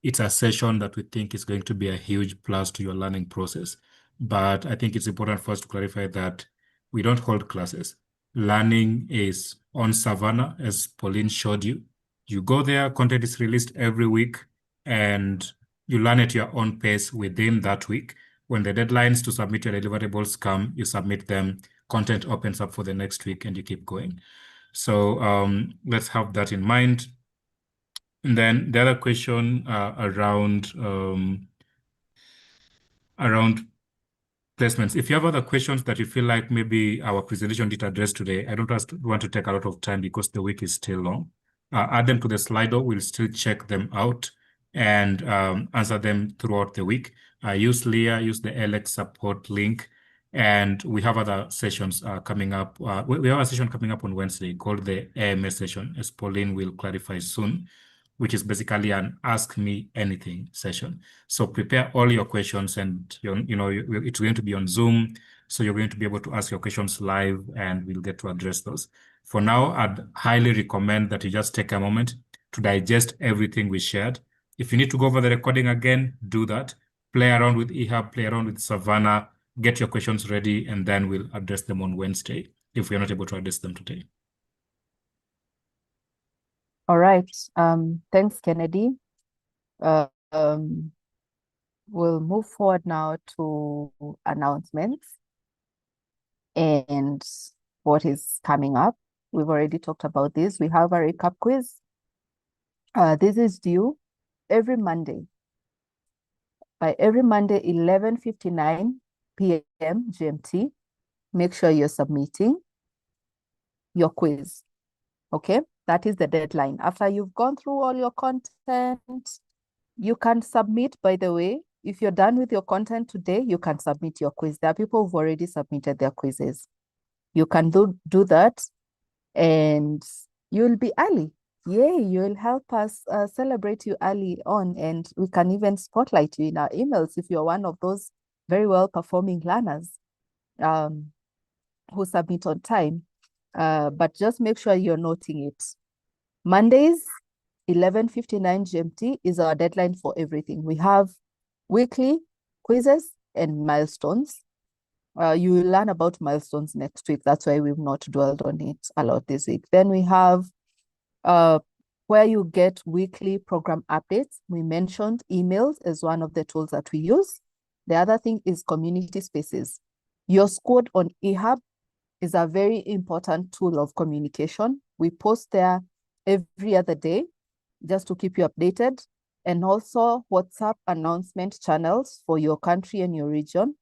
it's a session that we think is going to be a huge plus to your learning process. But I think it's important for us to clarify that we don't hold classes. Learning is on Savanna, as Pauline showed you. You go there, content is released every week, and you learn at your own pace within that week. When the deadlines to submit your deliverables come, you submit them, content opens up for the next week, and you keep going. So let's have that in mind. And then the other question around placements. If you have other questions that you feel like maybe our presentation did address today, I don't want to take a lot of time because the week is still long. Add them to the Slido. We'll still check them out and answer them throughout the week. Use Leah, use the LX support link. And we have other sessions coming up. We have a session coming up on Wednesday called the AMS session, as Pauline will clarify soon, which is basically an Ask Me Anything session. So prepare all your questions, and it's going to be on Zoom, so you're going to be able to ask your questions live, and we'll get to address those. For now, I'd highly recommend that you just take a moment to digest everything we shared. If you need to go over the recording again, do that. Play around with eHub, play around with Savanna, get your questions ready, and then we'll address them on Wednesday if we're not able to address them today. All right. Thanks, Kennedy. We'll move forward now to announcements and what is coming up. We've already talked about this. We have a recap quiz. This is due every Monday. By every Monday, 11:59 p.m. GMT, make sure you're submitting your quiz. Okay, that is the deadline. After you've gone through all your content, you can submit, by the way. If you're done with your content today, you can submit your quiz. There are people who've already submitted their quizzes. You can do that, and you'll be early. Yay, you'll help us celebrate you early on, and we can even spotlight you in our emails if you're one of those very well-performing learners who submit on time. But just make sure you're noting it. Mondays, 11:59 GMT is our deadline for everything. We have weekly quizzes and milestones. You will learn about milestones next week. That's why we've not dwelled on it a lot this week. Then we have where you get weekly program updates. We mentioned emails as one of the tools that we use. The other thing is community spaces. Your squad on eHub is a very important tool of communication. We post there every other day just to keep you updated, and also WhatsApp announcement channels for your country and your region.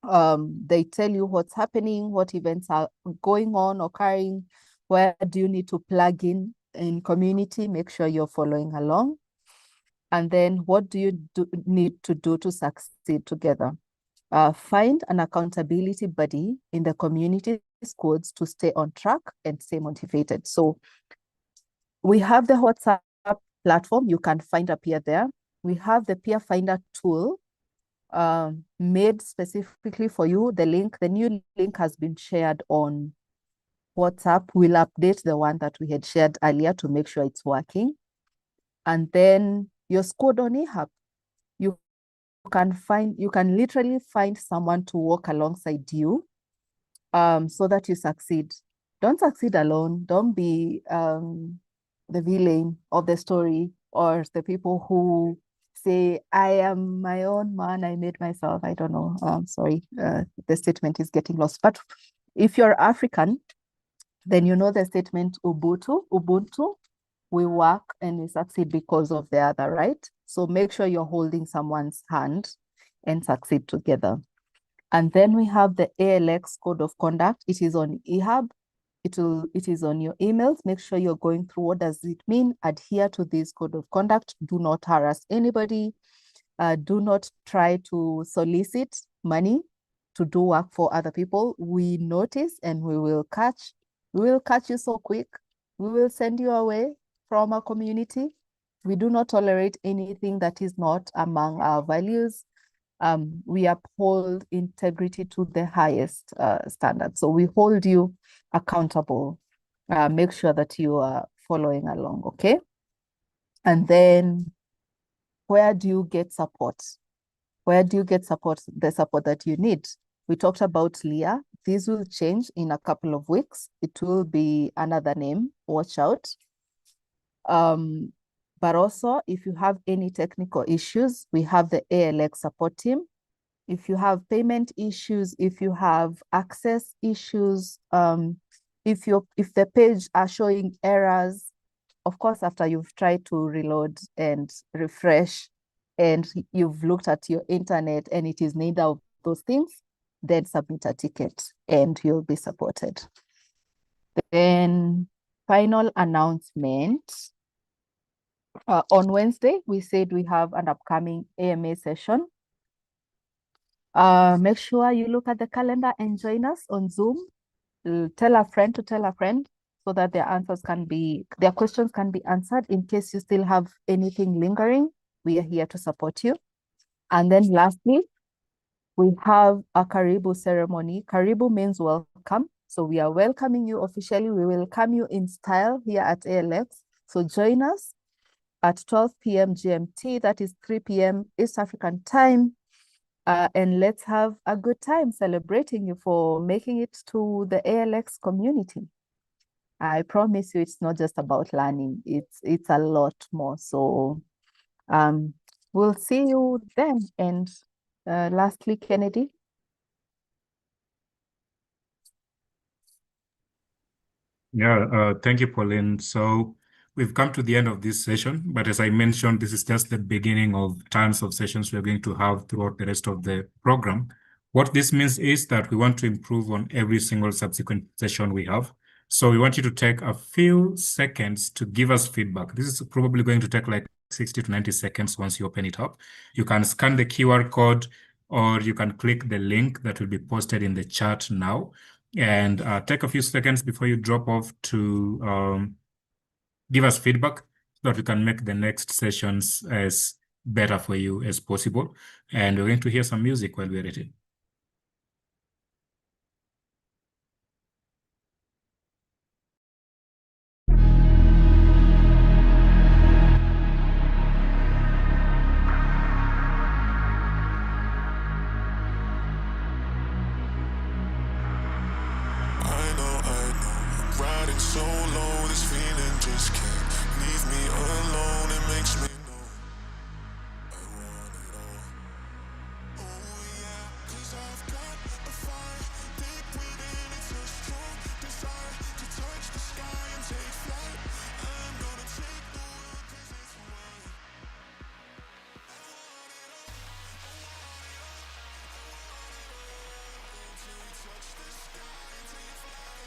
They tell you what's happening, what events are going on, occurring, where do you need to plug in community, make sure you're following along. And then what do you need to do to succeed together? Find an accountability buddy in the community squads to stay on track and stay motivated. So we have the WhatsApp platform. You can find a peer there. We have the peer finder tool made specifically for you. The new link has been shared on WhatsApp. We'll update the one that we had shared earlier to make sure it's working. And then your squad on eHub, you can literally find someone to walk alongside you so that you succeed. Don't succeed alone. Don't be the villain of the story, or the people who say, I am my own man, I made myself. I don't know. Sorry, the statement is getting lost. But if you're African, then you know the statement Ubuntu. We work and we succeed because of the other, right? So make sure you're holding someone's hand and succeed together. And then we have the ALX code of conduct. It is on eHub. It is on your emails. Make sure you're going through what does it mean. Adhere to this code of conduct. Do not harass anybody. Do not try to solicit money to do work for other people. We notice and we will catch you so quick. We will send you away from our community. We do not tolerate anything that is not among our values. we uphold integrity to the highest standard. So we hold you accountable. Make sure that you are following along, okay? And then where do you get support? Where do you get support, the support that you need? We talked about Leah. This will change in a couple of weeks. It will be another name, watch out. But also, if you have any technical issues, we have the ALX support team. If you have payment issues, if you have access issues, if the page are showing errors, of course, after you've tried to reload and refresh, and you've looked at your internet and it is neither of those things, then submit a ticket and you'll be supported. Then final announcement. On Wednesday, we said we have an upcoming AMA session. Make sure you look at the calendar and join us on Zoom. Tell a friend to tell a friend so that their questions can be answered. In case you still have anything lingering, we are here to support you. And then lastly, we have a Karibu ceremony. Karibu means welcome. So we are welcoming you officially. We welcome you in style here at ALX. So join us at 12 p.m. GMT, that is 3 p.m. East African time. And let's have a good time celebrating you for making it to the ALX community. I promise you, it's not just about learning. It's a lot more. So we'll see you then. And lastly, Kennedy. Yeah, thank you, Pauline. So we've come to the end of this session, but as I mentioned, this is just the beginning of tons of sessions we're going to have throughout the rest of the program. What this means is that we want to improve on every single subsequent session we have. So we want you to take a few seconds to give us feedback. This is probably going to take like 60 to 90 seconds once you open it up. You can scan the QR code or you can click the link that will be posted in the chat now. And take a few seconds before you drop off to give us feedback so that we can make the next sessions as better for you as possible. And we're going to hear some music while we're at it. I know, I'm riding so low, this feeling just can't leave me alone. It makes me know I want it all. Oh yeah, 'cause I've got a fire deep within, it's a strong desire to touch the sky and take flight. I'm gonna take the world 'cause it's mine. I want it all, I want it all, I want it all. Until you touch the sky and take flight.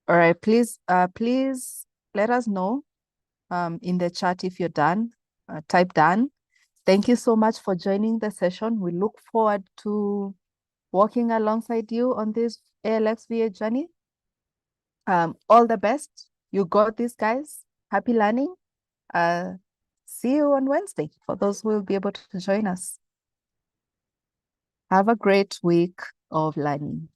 All right, please let us know in the chat if you're done. Type done. Thank you so much for joining the session. We look forward to working alongside you on this ALX VA journey. All the best. You got this, guys. Happy learning. See you on Wednesday for those who will be able to join us. Have a great week of learning.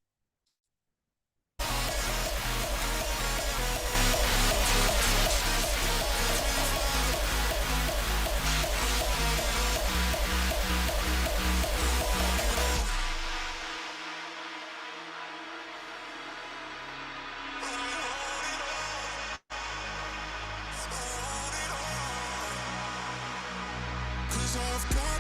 I've got